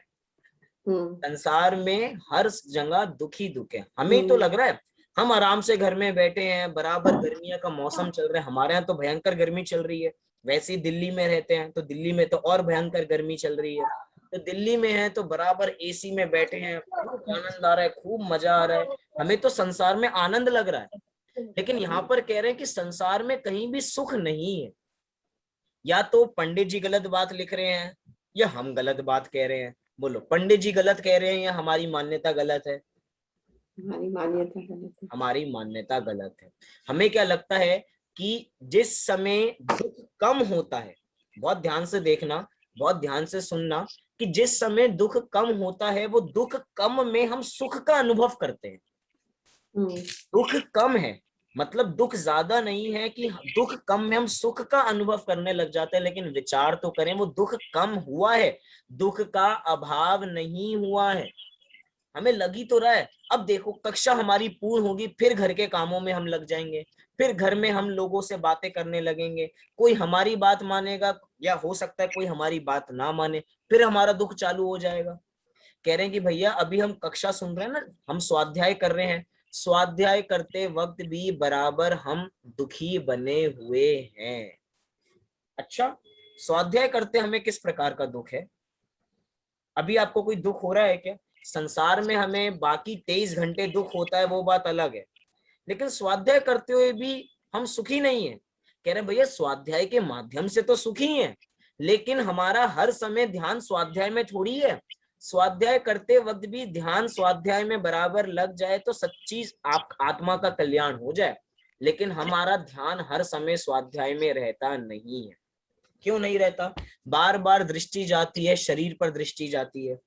हम्म। संसार में हर जगह दुख ही दुख है। हमें तो हम्म। लग रहा है हम आराम से घर में बैठे हैं, बराबर गर्मियों का मौसम चल रहा है, हमारे यहाँ तो भयंकर गर्मी चल रही है। वैसे ही दिल्ली में रहते हैं तो दिल्ली में तो और भयंकर गर्मी चल रही है। तो दिल्ली में है तो बराबर एसी में बैठे हैं, खूब आनंद आ रहा है, खूब मजा आ रहा है, हमें तो संसार में आनंद लग रहा है। लेकिन यहाँ पर कह रहे हैं कि संसार में कहीं भी सुख नहीं है। या तो पंडित जी गलत बात लिख रहे हैं या हम गलत बात कह रहे हैं। बोलो, पंडित जी गलत कह रहे हैं या हमारी मान्यता गलत है? हमारी मान्यता गलत है। हमारी मान्यता गलत है। हमें क्या लगता है कि जिस समय दुख कम होता है, बहुत ध्यान से देखना, बहुत ध्यान से सुनना, कि जिस समय दुख कम होता है वो दुख कम में हम सुख का अनुभव करते हैं। हम्म। दुख कम है मतलब दुख ज्यादा नहीं है कि दुख कम में हम सुख का अनुभव करने लग जाते हैं। लेकिन विचार तो करें, वो दुख कम हुआ है, दुख का अभाव नहीं हुआ है। हमें लगी तो रहा है, अब देखो कक्षा हमारी पूर्ण होगी, फिर घर के कामों में हम लग जाएंगे, फिर घर में हम लोगों से बातें करने लगेंगे, कोई हमारी बात मानेगा या हो सकता है कोई हमारी बात ना माने, फिर हमारा दुख चालू हो जाएगा। कह रहे हैं कि भैया अभी हम कक्षा सुन रहे हैं ना, हम स्वाध्याय कर रहे हैं, स्वाध्याय करते वक्त भी बराबर हम दुखी बने हुए हैं। अच्छा, स्वाध्याय करते हमें किस प्रकार का दुख है? अभी आपको कोई दुख हो रहा है क्या? संसार में हमें बाकी 23 घंटे दुख होता है, वो बात अलग है, लेकिन स्वाध्याय करते हुए भी हम सुखी नहीं है। कह रहे भैया स्वाध्याय के माध्यम से तो सुखी है, लेकिन हमारा हर समय ध्यान स्वाध्याय में थोड़ी है। स्वाध्याय करते वक्त भी ध्यान स्वाध्याय में बराबर लग जाए तो सच्ची आप आत्मा का कल्याण हो जाए, लेकिन हमारा ध्यान हर समय स्वाध्याय में रहता नहीं है। क्यों नहीं रहता? बार बार दृष्टि जाती है, शरीर पर दृष्टि जाती है,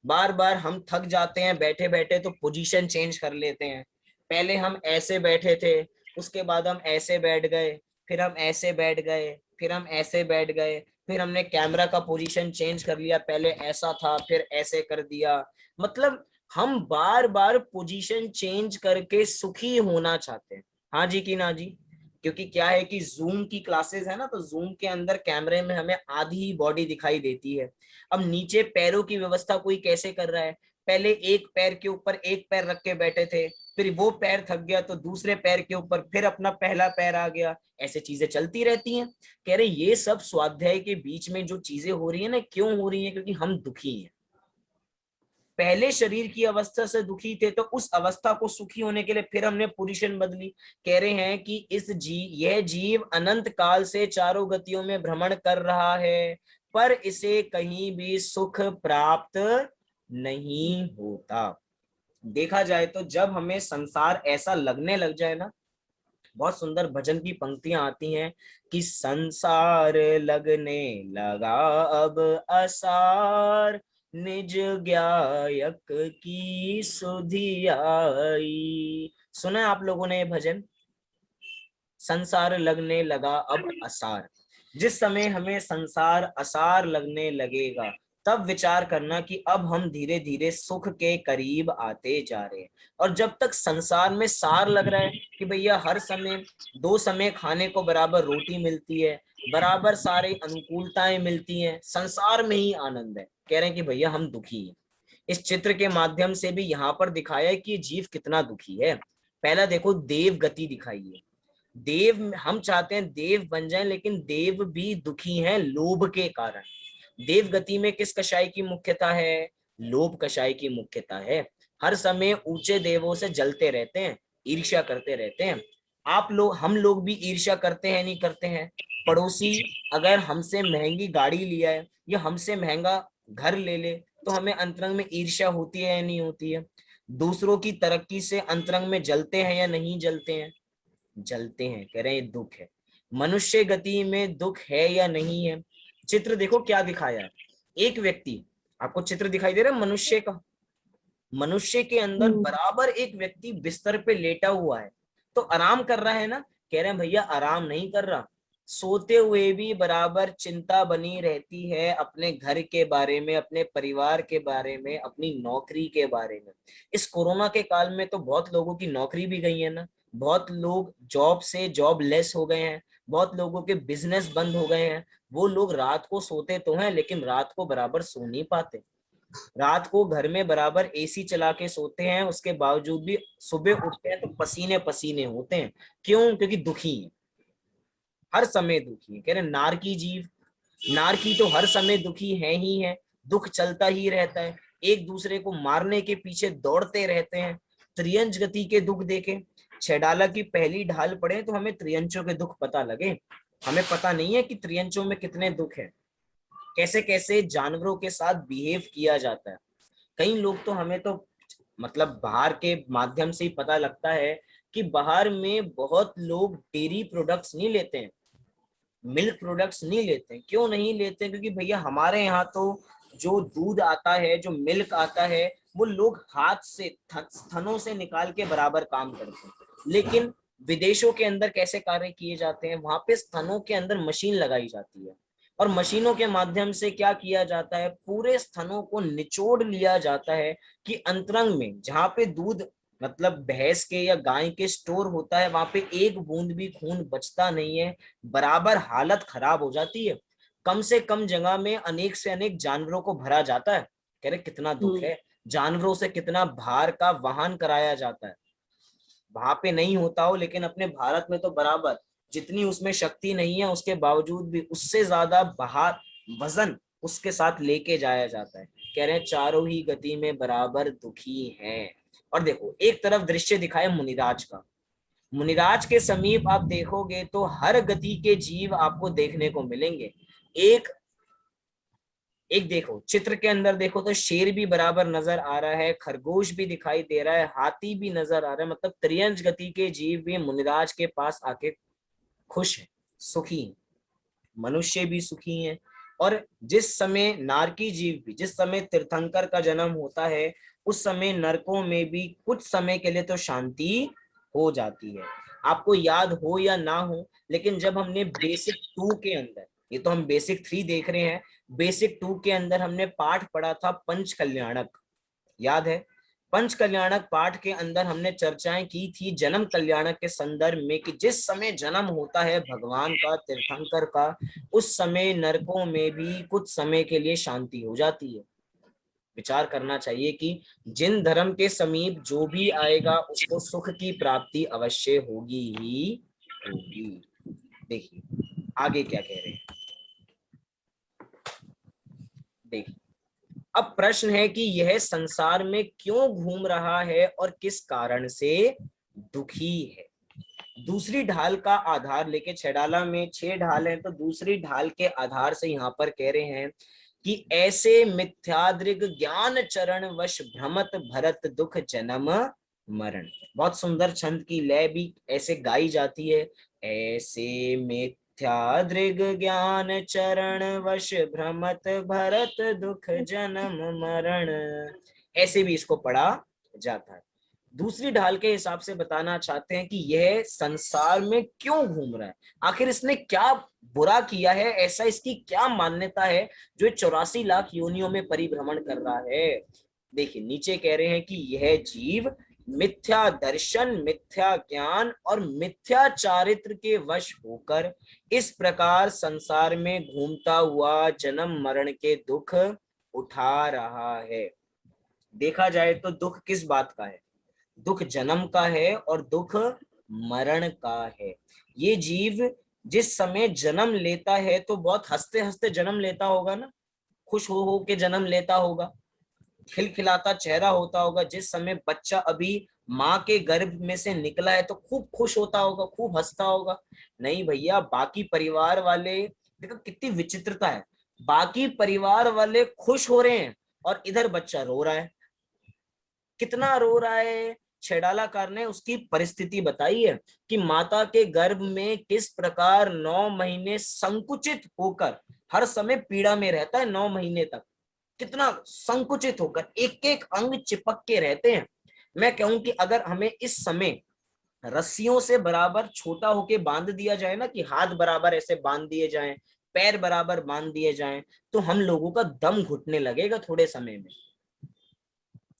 बार बार हम थक जाते हैं बैठे बैठे तो पोजीशन चेंज कर लेते हैं। पहले हम ऐसे बैठे थे, उसके बाद हम ऐसे बैठ गए, फिर हम ऐसे बैठ गए, फिर हम ऐसे बैठ गए, फिर हमने कैमरा का पोजीशन चेंज कर लिया, पहले ऐसा था फिर ऐसे कर दिया। मतलब हम बार बार पोजीशन चेंज करके सुखी होना चाहते हैं। हाँ जी कि ना जी? क्योंकि क्या है कि जूम की क्लासेस है ना, तो जूम के अंदर कैमरे में हमें आधी ही बॉडी दिखाई देती है। अब नीचे पैरों की व्यवस्था कोई कैसे कर रहा है? पहले एक पैर के ऊपर एक पैर रख के बैठे थे, फिर वो पैर थक गया तो दूसरे पैर के ऊपर फिर अपना पहला पैर आ गया, ऐसे चीजें चलती रहती हैं। कह रहे ये सब स्वाध्याय के बीच में जो चीजें हो रही है ना, क्यों हो रही है? क्योंकि हम दुखी हैं। पहले शरीर की अवस्था से दुखी थे तो उस अवस्था को सुखी होने के लिए फिर हमने पोजीशन बदली। कह रहे हैं कि यह जीव अनंत काल से चारों गतियों में भ्रमण कर रहा है, पर इसे कहीं भी सुख प्राप्त नहीं होता। देखा जाए तो जब हमें संसार ऐसा लगने लग जाए ना, बहुत सुंदर भजन की पंक्तियां आती हैं कि संसार लगने लगा अब असार, निज ज्ञायक की सुधि आई। सुना है आप लोगों ने ये भजन? संसार लगने लगा अब असार। जिस समय हमें संसार असार लगने लगेगा तब विचार करना कि अब हम धीरे धीरे सुख के करीब आते जा रहे हैं। और जब तक संसार में सार लग रहा है कि भैया हर समय 2 समय खाने को बराबर रोटी मिलती है, बराबर सारे अनुकूलताएं मिलती हैं, संसार में ही आनंद है, कह रहे हैं कि भैया हम दुखी हैं। इस चित्र के माध्यम से भी यहाँ पर दिखाया है कि जीव कितना दुखी है। पहला देखो, देव गति दिखाई है। देव, हम चाहते हैं देव बन जाएं, लेकिन देव भी दुखी हैं लोभ के कारण। देव गति में किस कषाय की मुख्यता है? लोभ कषाय की मुख्यता है। हर समय ऊंचे देवों से जलते रहते हैं, ईर्ष्या करते रहते हैं। आप लोग, हम लोग भी ईर्ष्या करते हैं, नहीं करते हैं? पड़ोसी अगर हमसे महंगी गाड़ी लिया है या हमसे महंगा घर ले ले तो हमें अंतरंग में ईर्ष्या होती है या नहीं होती है? दूसरों की तरक्की से अंतरंग में जलते हैं या नहीं जलते हैं? जलते हैं। कह रहे हैं दुख है। मनुष्य गति में दुख है या नहीं है? चित्र देखो क्या दिखाया है। एक व्यक्ति, आपको चित्र दिखाई दे रहा है मनुष्य का? मनुष्य के अंदर बराबर एक व्यक्ति बिस्तर पे लेटा हुआ है, तो आराम कर रहा है ना? कह रहे हैं भैया आराम नहीं कर रहा, सोते हुए भी बराबर चिंता बनी रहती है अपने घर के बारे में, अपने परिवार के बारे में, अपनी नौकरी के बारे में। इस कोरोना के काल में तो बहुत लोगों की नौकरी भी गई है ना, बहुत लोग जॉब से जॉब लेस हो गए हैं, बहुत लोगों के बिजनेस बंद हो गए हैं। वो लोग रात को सोते तो हैं लेकिन रात को बराबर सो नहीं पाते। रात को घर में बराबर एसी चला के सोते हैं, उसके बावजूद भी सुबह उठते हैं तो पसीने पसीने होते हैं। क्यों? क्योंकि दुखी है, हर समय दुखी है। कह रहे नारकी जीव, नारकी तो हर समय दुखी है ही है, दुख चलता ही रहता है, एक दूसरे को मारने के पीछे दौड़ते रहते हैं। त्रियंच गति के दुख देखे, छेडाला की पहली ढाल पड़े तो हमें त्रियंचों के दुख पता लगे। हमें पता नहीं है कि त्रियंचों में कितने दुख है, कैसे कैसे जानवरों के साथ बिहेव किया जाता है। कई लोग तो, हमें तो मतलब बाहर के माध्यम से ही पता लगता है कि बाहर में बहुत लोग डेयरी प्रोडक्ट्स नहीं लेते हैं, मिल्क प्रोडक्ट्स नहीं लेते हैं। क्यों नहीं लेते हैं? क्योंकि भैया हमारे यहाँ तो जो दूध आता है, जो मिल्क आता है, वो लोग हाथ से थनों से निकाल के बराबर काम करते हैं। लेकिन विदेशों के अंदर कैसे कार्य किए जाते हैं? वहां पे स्तनों के अंदर मशीन लगाई जाती है और मशीनों के माध्यम से क्या किया जाता है, पूरे स्तनों को निचोड़ लिया जाता है कि अंतरंग में जहां पे दूध, मतलब भैंस के या गाय के स्टोर होता है, वहां पे एक बूंद भी खून बचता नहीं है, बराबर हालत खराब हो जाती है। कम से कम जगह में अनेक से अनेक जानवरों को भरा जाता है। कह रहे कितना दुख है, जानवरों से कितना भार का वाहन कराया जाता है। वहां पे नहीं होता हो, लेकिन अपने भारत में तो बराबर जितनी उसमें शक्ति नहीं है उसके बावजूद भी उससे ज्यादा भार, वजन उसके साथ लेके जाया जाता है। कह रहे हैं चारों ही गति में बराबर दुखी हैं। और देखो एक तरफ दृश्य दिखाए मुनिराज का, मुनिराज के समीप आप देखोगे तो हर गति के जीव आपको देखने को मिलेंगे। एक एक देखो चित्र के अंदर देखो तो शेर भी बराबर नजर आ रहा है, खरगोश भी दिखाई दे रहा है, हाथी भी नजर आ रहा है। मतलब त्रियंच गति के जीव भी मुनिराज के पास आके खुश है, सुखी है। मनुष्य भी सुखी हैं। और जिस समय नारकी जीव भी, जिस समय तीर्थंकर का जन्म होता है, उस समय नरकों में भी कुछ समय के लिए तो शांति हो जाती है। आपको याद हो या ना हो, लेकिन जब हमने बेसिक 2 के अंदर, ये तो हम बेसिक 3 देख रहे हैं, बेसिक 2 के अंदर हमने पाठ पढ़ा था पंच कल्याणक, याद है? पंच कल्याणक पाठ के अंदर हमने चर्चाएं की थी जन्म कल्याणक के संदर्भ में कि जिस समय जन्म होता है भगवान का, तीर्थंकर का, उस समय नरकों में भी कुछ समय के लिए शांति हो जाती है। विचार करना चाहिए कि जिन धर्म के समीप जो भी आएगा उसको सुख की प्राप्ति अवश्य होगी ही होगी। देखिए आगे क्या कह रहे हैं, देखिए अब प्रश्न है कि यह संसार में क्यों घूम रहा है और किस कारण से दुखी है। दूसरी ढाल का आधार लेके, 6 डाला में 6 ढाल हैं, तो दूसरी ढाल के आधार से यहाँ पर कह रहे हैं कि ऐसे मिथ्यादृग ज्ञान चरण वश भ्रमत भरत दुख जन्म मरण। बहुत सुंदर छंद की लय भी ऐसे गाई जाती है, ऐसे मिथ्यादृग ज्ञान चरण वश भ्रमत भरत दुख जन्म मरण, ऐसे भी इसको पढ़ा जाता है। दूसरी ढाल के हिसाब से बताना चाहते हैं कि यह संसार में क्यों घूम रहा है, आखिर इसने क्या बुरा किया है, ऐसा इसकी क्या मान्यता है जो 84 लाख योनियों में परिभ्रमण कर रहा है। देखिए नीचे कह रहे हैं कि यह जीव मिथ्या दर्शन, मिथ्या ज्ञान और मिथ्या चारित्र के वश होकर इस प्रकार संसार में घूमता हुआ जन्म मरण के दुख उठा रहा है। देखा जाए तो दुख किस बात का है, दुख जन्म का है और दुख मरण का है। ये जीव जिस समय जन्म लेता है तो बहुत हंसते हंसते जन्म लेता होगा ना, खुश हो के जन्म लेता होगा, खिलखिलाता चेहरा होता होगा। जिस समय बच्चा अभी माँ के गर्भ में से निकला है तो खूब खुश होता होगा, खूब हंसता होगा। नहीं भैया, बाकी परिवार वाले, देखो कितनी विचित्रता है, बाकी परिवार वाले खुश हो रहे हैं और इधर बच्चा रो रहा है। कितना रो रहा है, छेड़ालाकार ने उसकी परिस्थिति बताई है कि माता के गर्भ में किस प्रकार 9 महीने संकुचित होकर हर समय पीड़ा में रहता है। 9 महीने तक कितना संकुचित होकर एक एक अंग चिपक के रहते हैं। मैं कहूं कि अगर हमें इस समय रस्सियों से बराबर छोटा होके बांध दिया जाए ना, कि हाथ बराबर ऐसे बांध दिए जाएं, पैर बराबर बांध दिए जाएं, तो हम लोगों का दम घुटने लगेगा थोड़े समय में।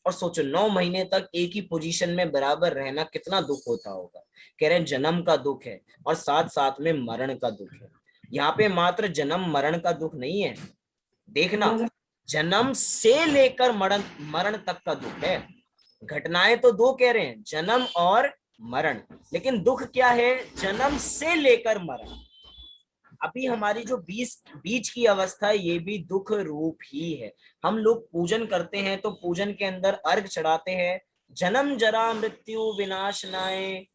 और सोचो 9 महीने तक एक ही पोजीशन में बराबर रहना कितना दुख होता होगा। कह रहे हैं जन्म का दुख है और साथ साथ में मरण का दुख है। यहाँ पे मात्र जन्म मरण का दुख नहीं है, देखना, जन्म से लेकर मरण मरण तक का दुख है। घटनाएं तो 2 कह रहे हैं, जन्म और मरण, लेकिन दुख क्या है, जन्म से लेकर मरण। अभी हमारी जो बीच की अवस्था है ये भी दुख रूप ही है। हम लोग पूजन करते हैं तो पूजन के अंदर अर्घ चढ़ाते हैं, जन्म जरा मृत्यु विनाशनाय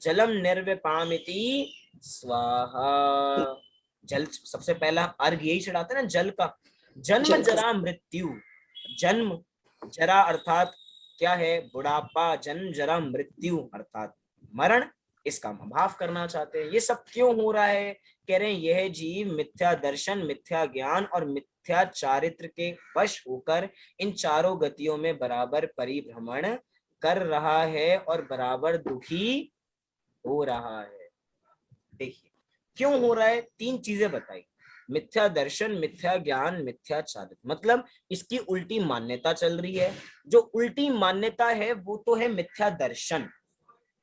जलम निर्विपामिति स्वाहा। जल सबसे पहला अर्घ यही चढ़ाते हैं ना, जल का। जन्म जरा मृत्यु, जन्म जरा अर्थात क्या है, बुढ़ापा, जन्म जरा मृत्यु अर्थात मरण, इसका अभाव करना चाहते हैं। ये सब क्यों हो रहा है, कह रहे हैं यह जीव मिथ्या दर्शन, मिथ्या ज्ञान और मिथ्या चारित्र के वश होकर इन चारों गतियों में बराबर परिभ्रमण कर रहा है और बराबर दुखी हो रहा है। देखिए क्यों हो रहा है, 3 चीजें बताई, मिथ्या दर्शन, मिथ्या ज्ञान, मिथ्या चारित्र, मतलब इसकी उल्टी मान्यता चल रही है। जो उल्टी मान्यता है वो तो है मिथ्या दर्शन,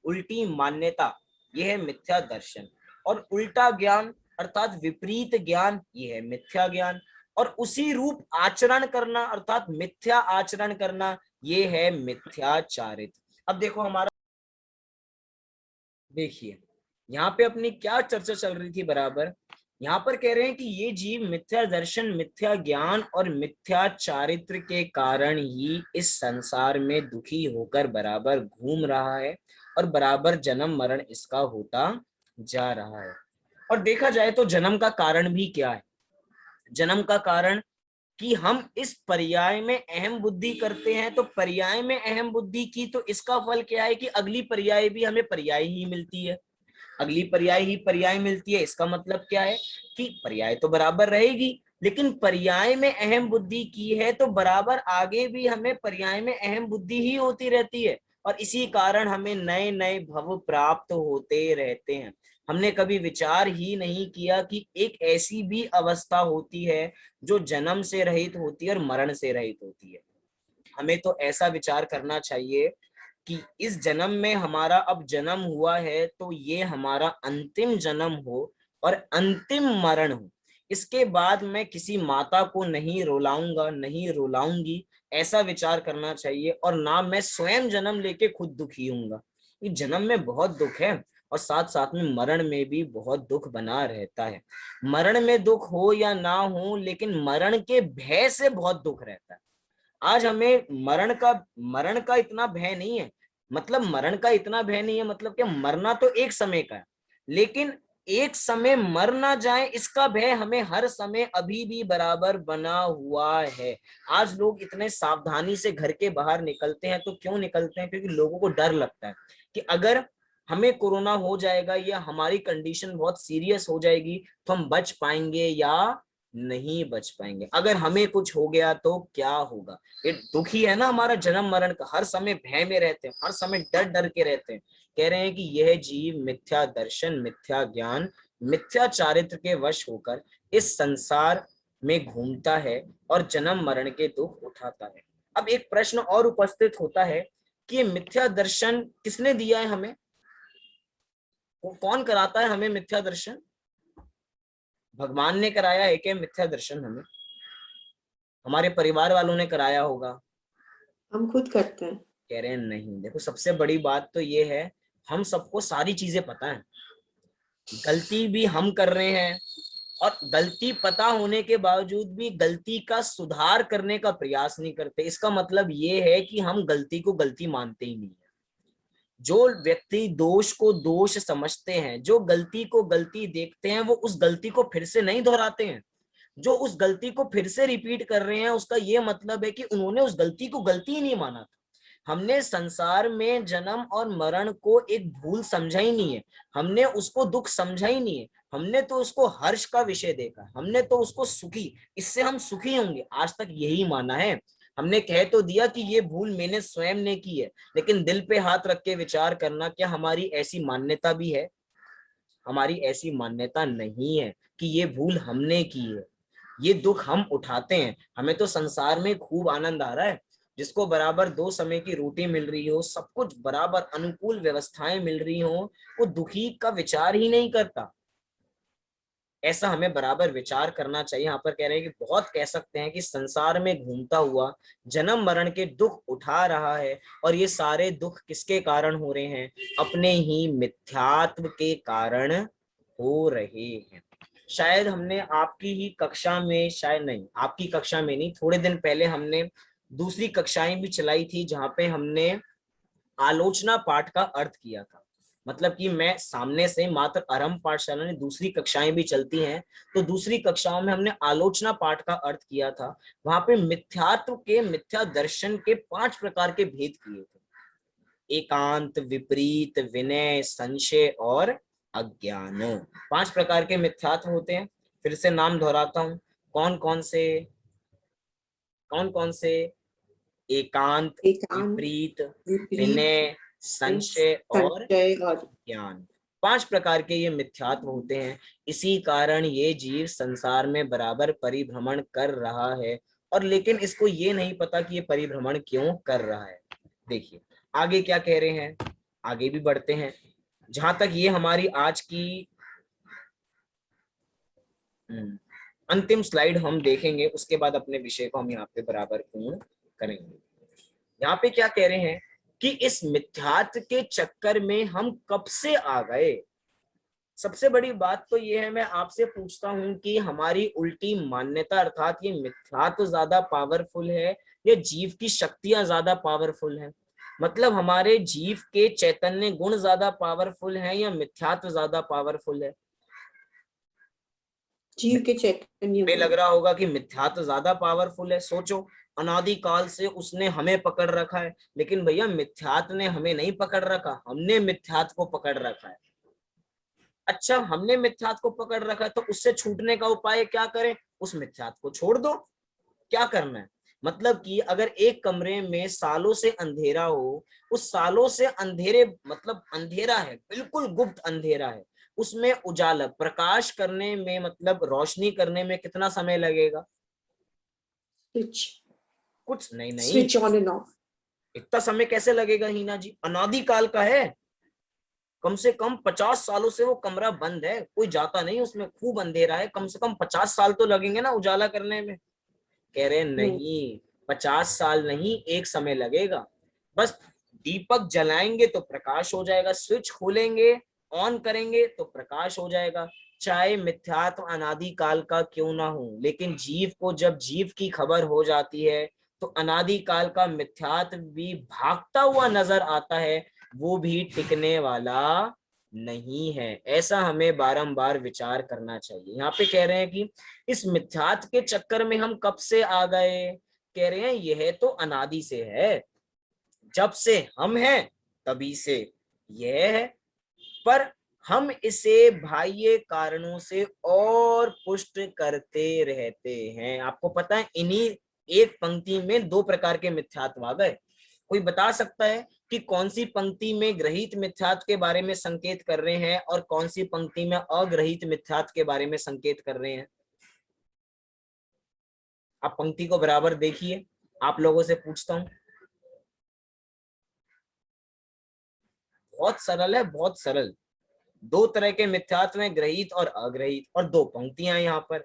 उल्टी मान्यता यह है मिथ्या दर्शन, और उल्टा ज्ञान अर्थात विपरीत ज्ञान ये है मिथ्या ज्ञान, और उसी रूप आचरण करना अर्थात मिथ्या आचरण करना ये है मिथ्या चारित्र। अब देखो हमारा, देखिए यहाँ पे अपनी क्या चर्चा चल रही थी बराबर, यहाँ पर कह रहे हैं कि ये जीव मिथ्या दर्शन, मिथ्या ज्ञान और मिथ्या चारित्र के कारण ही इस संसार में दुखी होकर बराबर घूम रहा है और बराबर जन्म मरण इसका होता जा रहा है। और देखा जाए तो जन्म का कारण भी क्या है, जन्म का कारण कि हम इस पर्याय में अहम बुद्धि करते हैं, तो पर्याय में अहम बुद्धि की तो इसका फल क्या है कि अगली पर्याय भी हमें पर्याय ही मिलती है, अगली पर्याय ही पर्याय मिलती है। इसका मतलब क्या है कि पर्याय तो बराबर रहेगी, लेकिन पर्याय में अहम बुद्धि की है तो बराबर आगे भी हमें पर्याय में अहम बुद्धि ही होती रहती है, और इसी कारण हमें नए नए भव प्राप्त होते रहते हैं। हमने कभी विचार ही नहीं किया कि एक ऐसी भी अवस्था होती है जो जन्म से रहित होती है और मरण से रहित होती है। हमें तो ऐसा विचार करना चाहिए कि इस जन्म में हमारा अब जन्म हुआ है तो ये हमारा अंतिम जन्म हो और अंतिम मरण हो। इसके बाद मैं किसी माता को नहीं रुलाऊंगा, नहीं रुलाऊंगी, ऐसा विचार करना चाहिए, और ना मैं स्वयं जन्म लेके खुद दुखी हूंगा। ये जन्म में बहुत दुख है और साथ साथ में मरण में भी बहुत दुख बना रहता है। मरण में दुख हो या ना हो, लेकिन मरण के भय से बहुत दुख रहता है। आज हमें मरण का इतना भय नहीं है। मतलब मरण का इतना भय नहीं है, मतलब कि मरना तो एक समय का है, लेकिन एक समय मर ना जाए इसका भय हमें हर समय अभी भी बराबर बना हुआ है। आज लोग इतने सावधानी से घर के बाहर निकलते हैं, तो क्यों निकलते हैं? क्योंकि लोगों को डर लगता है कि अगर हमें कोरोना हो जाएगा या हमारी कंडीशन बहुत सीरियस हो जाएगी तो हम बच पाएंगे या नहीं बच पाएंगे, अगर हमें कुछ हो गया तो क्या होगा। ये दुख ही है ना हमारा जन्म मरण का। हर समय भय में रहते हैं, हर समय डर डर के रहते हैं। कह रहे हैं कि यह जीव मिथ्या दर्शन, मिथ्या ज्ञान, मिथ्या चारित्र के वश होकर इस संसार में घूमता है और जन्म मरण के दुख उठाता है। अब एक प्रश्न और उपस्थित होता है कि ये मिथ्या दर्शन किसने दिया है हमें? वो कौन कराता है हमें मिथ्या दर्शन? भगवान ने कराया है क्या मिथ्या दर्शन हमें? हमारे परिवार वालों ने कराया होगा? हम खुद करते हैं। कह रहे हैं नहीं। देखो, सबसे बड़ी बात तो ये है, हम सबको सारी चीजें पता है, गलती भी हम कर रहे हैं, और गलती पता होने के बावजूद भी गलती का सुधार करने का प्रयास नहीं करते। इसका मतलब ये है कि हम गलती को गलती मानते ही नहीं है। जो व्यक्ति दोष को दोष समझते हैं, जो गलती को गलती देखते हैं, वो उस गलती को फिर से नहीं दोहराते हैं। जो उस गलती को फिर से रिपीट कर रहे हैं, उसका ये मतलब है कि उन्होंने उस गलती को गलती ही नहीं माना था। हमने संसार में जन्म और मरण को एक भूल समझा ही नहीं है, हमने उसको दुख समझा ही नहीं है, हमने तो उसको हर्ष का विषय देखा, हमने तो उसको सुखी, इससे हम सुखी होंगे, आज तक यही माना है। हमने कह तो दिया कि ये भूल मैंने स्वयं ने की है, लेकिन दिल पे हाथ रख के विचार करना, क्या हमारी ऐसी मान्यता भी है? हमारी ऐसी मान्यता नहीं है कि ये भूल हमने की है। ये दुख हम उठाते हैं। हमें तो संसार में खूब आनंद आ रहा है, जिसको बराबर 2 समय की रोटी मिल रही हो, सब कुछ बराबर अनुकूल व्यवस्थाएं मिल रही हो, वो दुखी का विचार ही नहीं करता। ऐसा हमें बराबर विचार करना चाहिए। यहाँ पर कह रहे हैं कि बहुत कह सकते हैं कि संसार में घूमता हुआ जन्म मरण के दुख उठा रहा है, और ये सारे दुख किसके कारण हो रहे हैं? अपने ही मिथ्यात्व के कारण हो रहे हैं। शायद हमने आपकी ही कक्षा में, शायद नहीं, आपकी कक्षा में नहीं, थोड़े दिन पहले हमने दूसरी कक्षाएं भी चलाई थी, जहां पे हमने आलोचना पाठ का अर्थ किया था। मतलब कि मैं सामने से मात्र आरंभ पाठशाला में दूसरी कक्षाएं भी चलती हैं, तो दूसरी कक्षाओं में हमने आलोचना पाठ का अर्थ किया था। वहां पे मिथ्यात्व के, मिथ्या दर्शन के 5 प्रकार के भेद किए थे: एकांत, विपरीत, विनय, संशय और अज्ञान। 5 प्रकार के मिथ्यात्व होते हैं। फिर से नाम दोहराता हूं, कौन कौन से? कौन कौन से? एकांत, एकांत, विपरीत, विपरीत, विनय, संशय और संचय और ज्ञान। 5 प्रकार के ये मिथ्यात्व होते हैं। इसी कारण ये जीव संसार में बराबर परिभ्रमण कर रहा है, और लेकिन इसको ये नहीं पता कि ये परिभ्रमण क्यों कर रहा है। देखिए आगे क्या कह रहे हैं, आगे भी बढ़ते हैं। जहां तक ये हमारी आज की अंतिम स्लाइड हम देखेंगे, उसके बाद अपने विषय को हम यहाँ पे बराबर पूर्ण करेंगे। यहाँ पे क्या कह रहे हैं कि इस मिथ्यात्व के चक्कर में हम कब से आ गए। सबसे बड़ी बात तो ये है, मैं आपसे पूछता हूं कि हमारी उल्टी मान्यता अर्थात ये मिथ्यात्व ज्यादा पावरफुल है या जीव की शक्तियां ज्यादा पावरफुल है? मतलब हमारे जीव के चैतन्य गुण ज्यादा पावरफुल है या मिथ्यात्व ज्यादा पावरफुल है? जीव के चैतन्य पे लग गुण। रहा होगा कि मिथ्यात्व ज्यादा पावरफुल है। सोचो, अनादि काल से उसने हमें पकड़ रखा है, लेकिन भैया मिथ्यात्व ने हमें नहीं पकड़ रखा, हमने मिथ्यात्व को पकड़ रखा है। अच्छा, हमने मिथ्यात्व को पकड़ रखा है, तो उससे छूटने का उपाय क्या करें? उस मिथ्यात्व को छोड़ दो। क्या करना है? मतलब कि अगर एक कमरे में सालों से अंधेरा हो, उस सालों से अंधेरे, मतलब अंधेरा है, बिल्कुल गुप्त अंधेरा है, उसमें उजाला प्रकाश करने में, मतलब रोशनी करने में कितना समय लगेगा? स्विच, कुछ नहीं, नहीं। Switch on end of. इतना समय कैसे लगेगा हीना जी? अनादि काल का है, कम से कम 50 सालों से वो कमरा बंद है, कोई जाता नहीं उसमें, खूब अंधेरा है, कम से कम 50 साल तो लगेंगे ना उजाला करने में। कह रहे नहीं, नहीं, 50 साल नहीं, एक समय लगेगा। बस दीपक जलाएंगे तो प्रकाश हो जाएगा, स्विच खोलेंगे, ऑन करेंगे तो प्रकाश हो जाएगा। चाहे मिथ्यात्व अनादि काल का क्यों ना हो, लेकिन जीव को जब जीव की खबर हो जाती है, तो अनादिकाल का मिथ्यात्व भी भागता हुआ नजर आता है, वो भी टिकने वाला नहीं है। ऐसा हमें बारंबार विचार करना चाहिए। यहाँ पे कह रहे हैं कि इस मिथ्यात्व के चक्कर में हम कब से आ गए, कह रहे हैं यह तो अनादि से है, जब से हम हैं तभी से यह है, पर हम इसे बाह्य कारणों से और पुष्ट करते रहते हैं। आपको पता है इन्हीं एक पंक्ति में दो प्रकार के मिथ्यात्व आ गए। कोई बता सकता है कि कौन सी पंक्ति में ग्रहित मिथ्यात्व के बारे में संकेत कर रहे हैं और कौन सी पंक्ति में अग्रहित मिथ्यात्व के बारे में संकेत कर रहे हैं? आप पंक्ति को बराबर देखिए, आप लोगों से पूछता हूं। बहुत सरल है, बहुत सरल। दो तरह के मिथ्यात्व हैं, ग्रहित और अग्रहित, और दो पंक्तियां हैं यहाँ पर।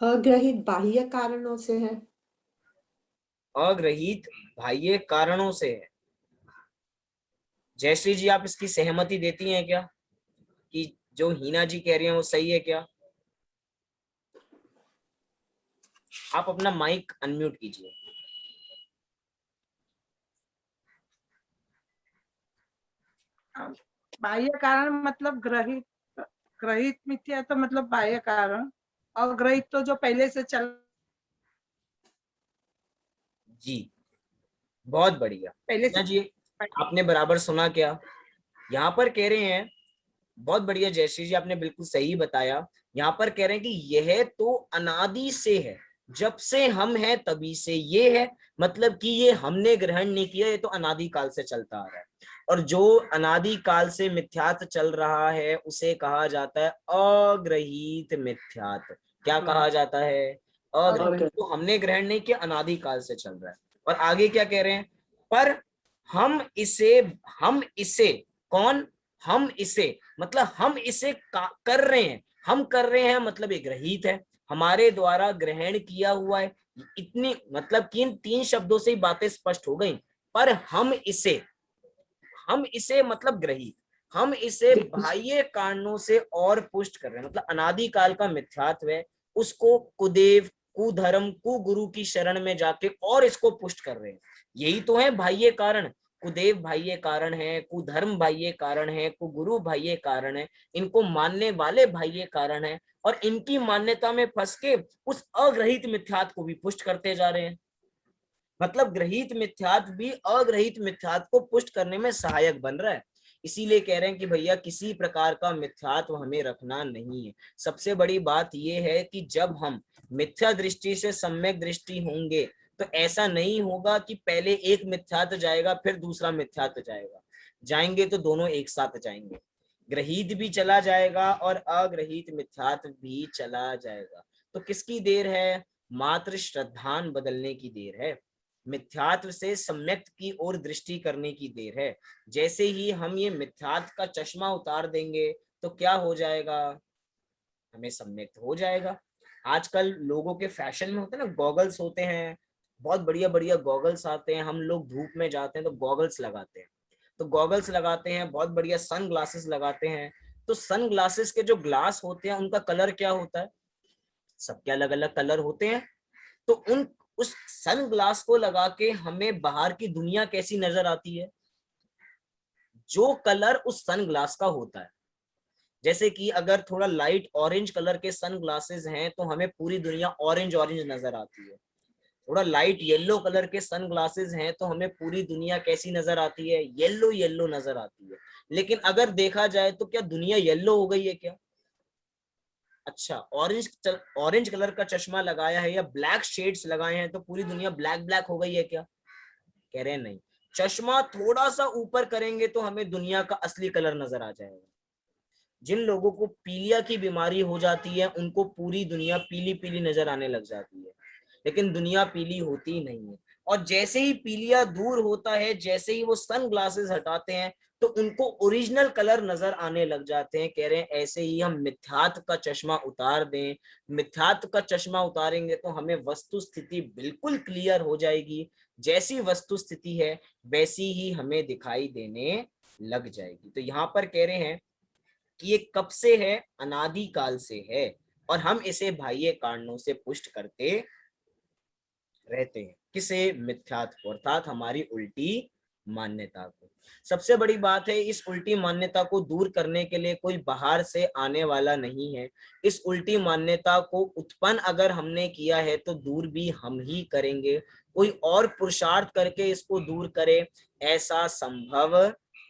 अग्रहित बाह्य कारणों से है। अग्रहित बाह्य कारणों से है। जयश्री जी, आप इसकी सहमति देती हैं क्या कि जो हीना जी कह रही हैं वो सही है क्या? आप अपना माइक अनम्यूट कीजिए। बाह्य कारण मतलब ग्रहित, ग्रहित मिथ्या तो मतलब बाह्य कारण, और ग्रहित तो जो पहले से चल जी, बहुत बढ़िया। पहले हीना से। जी, आपने बराबर सुना क्या? यहाँ पर कह रहे हैं, बहुत बढ़िया जयश्री जी, आपने बिल्कुल सही बताया। यहाँ पर कह रहे हैं कि यह तो अनादि से है, जब से हम हैं तभी से ये है, मतलब कि ये हमने ग्रहण नहीं किया, ये तो अनादि काल से चलता आ रहा है। और जो अनादि काल से मिथ्यात चल रहा है उसे कहा जाता है अग्रहीत मिथ्यात। क्या कहा जाता है? अग्रहीत। तो हमने ग्रहण नहीं किया, अनादि काल से चल रहा है। और आगे क्या कह रहे हैं? पर हम इसे कौन? हम इसे मतलब हम इसे कर रहे हैं। हम कर रहे हैं मतलब एक ग्रहित है, हमारे द्वारा ग्रहण किया हुआ है। इतनी मतलब कि इन तीन शब्दों से ही बातें स्पष्ट हो गई। पर हम इसे मतलब ग्रहित, हम इसे बाह्य कारणों से और पुष्ट कर रहे हैं, मतलब अनादि काल का मिथ्यात्व है, उसको कुदेव, कुधर्म, कुगुरु की शरण में जाके और इसको पुष्ट कर रहे हैं। यही तो है बाह्य कारण। कुदेव बाह्य कारण है, कुधर्म बाह्य कारण है, कुगुरु बाह्य कारण है, इनको मानने वाले बाह्य कारण है, और इनकी मान्यता में फंस के उस अग्रहित मिथ्यात्व को भी पुष्ट करते जा रहे हैं। मतलब ग्रहित मिथ्यात्व भी अग्रहित मिथ्यात्व को पुष्ट करने में सहायक बन रहा है। इसीलिए कह रहे हैं कि भैया किसी प्रकार का मिथ्यात्व हमें रखना नहीं है। सबसे बड़ी बात यह है कि जब हम मिथ्या दृष्टि से सम्यक दृष्टि होंगे तो ऐसा नहीं होगा कि पहले एक मिथ्यात्व जाएगा फिर दूसरा मिथ्यात्व जाएगा। जाएंगे तो दोनों एक साथ जाएंगे, ग्रहित भी चला जाएगा और अग्रहित मिथ्यात्व भी चला जाएगा। तो किसकी देर है? मात्र श्रद्धान बदलने की देर है, मिथ्यात्व से सम्यक की ओर दृष्टि करने की देर है। जैसे ही हम ये मिथ्यात्व का चश्मा उतार देंगे तो क्या हो जाएगा? हमें सम्यक हो जाएगा। आजकल लोगों के फैशन में होते हैं ना, गॉगल्स होते हैं, बहुत बढ़िया बढ़िया गॉगल्स आते हैं। हम लोग धूप में जाते हैं तो गॉगल्स लगाते हैं, तो गॉगल्स लगाते हैं, बहुत बढ़िया सन ग्लासेस लगाते हैं। तो सन ग्लासेस के जो ग्लास होते हैं उनका कलर क्या होता है? सबके अलग अलग कलर होते हैं। तो उस सन ग्लास को लगा के हमें बाहर की दुनिया कैसी नजर आती है? जो कलर उस सन ग्लास का होता है। जैसे कि अगर थोड़ा लाइट ऑरेंज कलर के सन ग्लासेस हैं तो हमें पूरी दुनिया ऑरेंज ऑरेंज नजर आती है। थोड़ा लाइट येलो कलर के सन ग्लासेस हैं तो हमें पूरी दुनिया कैसी नजर आती है? येलो येलो नजर आती है। लेकिन अगर देखा जाए तो क्या दुनिया येलो हो गई है क्या? अच्छा, ऑरेंज कलर का चश्मा लगाया है या ब्लैक शेड्स लगाए हैं तो पूरी दुनिया ब्लैक ब्लैक हो गई है क्या? कह रहे हैं नहीं। चश्मा थोड़ा सा ऊपर करेंगे तो हमें दुनिया का असली कलर नजर आ जाएगा। जिन लोगों को पीलिया की बीमारी हो जाती है उनको पूरी दुनिया पीली पीली नजर आने लग जाती है, लेकिन दुनिया पीली होती नहीं है। और जैसे ही पीलिया दूर होता है, जैसे ही वो सन ग्लासेस हटाते हैं तो उनको ओरिजिनल कलर नजर आने लग जाते हैं। कह रहे हैं ऐसे ही हम मिथ्यात्व का चश्मा उतार दें, मिथ्यात्व का चश्मा उतारेंगे तो हमें वस्तु स्थिति बिल्कुल क्लियर हो जाएगी। जैसी वस्तु स्थिति है वैसी ही हमें दिखाई देने लग जाएगी। तो यहाँ पर कह रहे हैं कि ये कब से है, अनादि काल से है, और हम इसे बाह्य कारणों से पुष्ट करते रहते हैं। किसे? मिथ्यात्व, अर्थात हमारी उल्टी मान्यता को। सबसे बड़ी बात है, इस उल्टी मान्यता को दूर करने के लिए कोई बाहर से आने वाला नहीं है। इस उल्टी मान्यता को उत्पन्न अगर हमने किया है तो दूर भी हम ही करेंगे। कोई और पुरुषार्थ करके इसको दूर करे, ऐसा संभव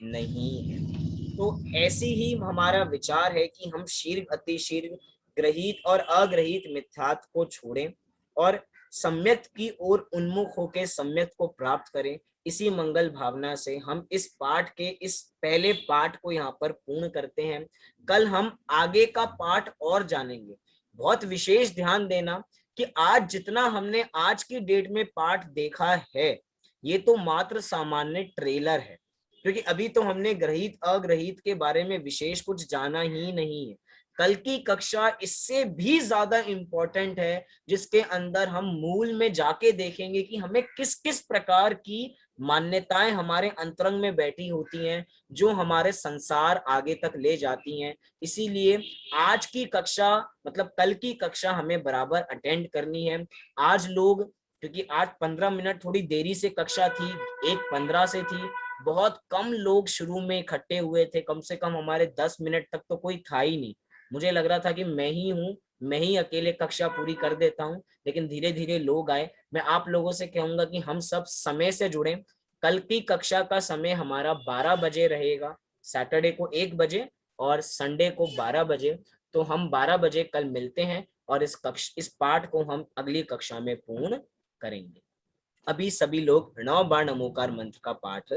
नहीं है। तो ऐसी ही हमारा विचार है कि हम शीघ्र अतिशीघ्र ग्रहित और अग्रहित मिथ्यात्व को छोड़ें और सम्यक की ओर उन्मुख होकर सम्यक को प्राप्त करें। इसी मंगल भावना से हम इस पाठ के इस पहले पाठ को यहाँ पर पूर्ण करते हैं। कल हम आगे का पाठ और जानेंगे। बहुत विशेष ध्यान देना कि आज जितना हमने आज की डेट में पाठ देखा है, ये तो मात्र सामान्य ट्रेलर है, क्योंकि अभी तो हमने ग्रहित अग्रहित के बारे में विशेष कुछ जाना ही नहीं है। कल की कक्षा इससे भी ज्यादा इंपॉर्टेंट है, जिसके अंदर हम मूल में जाके देखेंगे कि हमें किस किस प्रकार की मान्यताएं हमारे अंतरंग में बैठी होती हैं, जो हमारे संसार आगे तक ले जाती हैं। इसीलिए आज की कक्षा मतलब कल की कक्षा हमें बराबर अटेंड करनी है। आज लोग, क्योंकि आज 15 मिनट थोड़ी देरी से कक्षा थी, 1:15 से थी, बहुत कम लोग शुरू में इकट्ठे हुए थे। कम से कम हमारे 10 मिनट तक तो कोई था ही नहीं। मुझे लग रहा था कि मैं ही हूँ, मैं ही अकेले कक्षा पूरी कर देता हूँ, लेकिन धीरे धीरे लोग आए। मैं आप लोगों से कहूंगा कि हम सब समय से जुड़े। कल की कक्षा का समय हमारा 12 बजे रहेगा, सैटरडे को 1 बजे और संडे को 12 बजे। तो हम 12 बजे कल मिलते हैं और इस पाठ को हम अगली कक्षा में पूर्ण करेंगे। अभी सभी लोग 9 बार नमोकार मंत्र का पाठ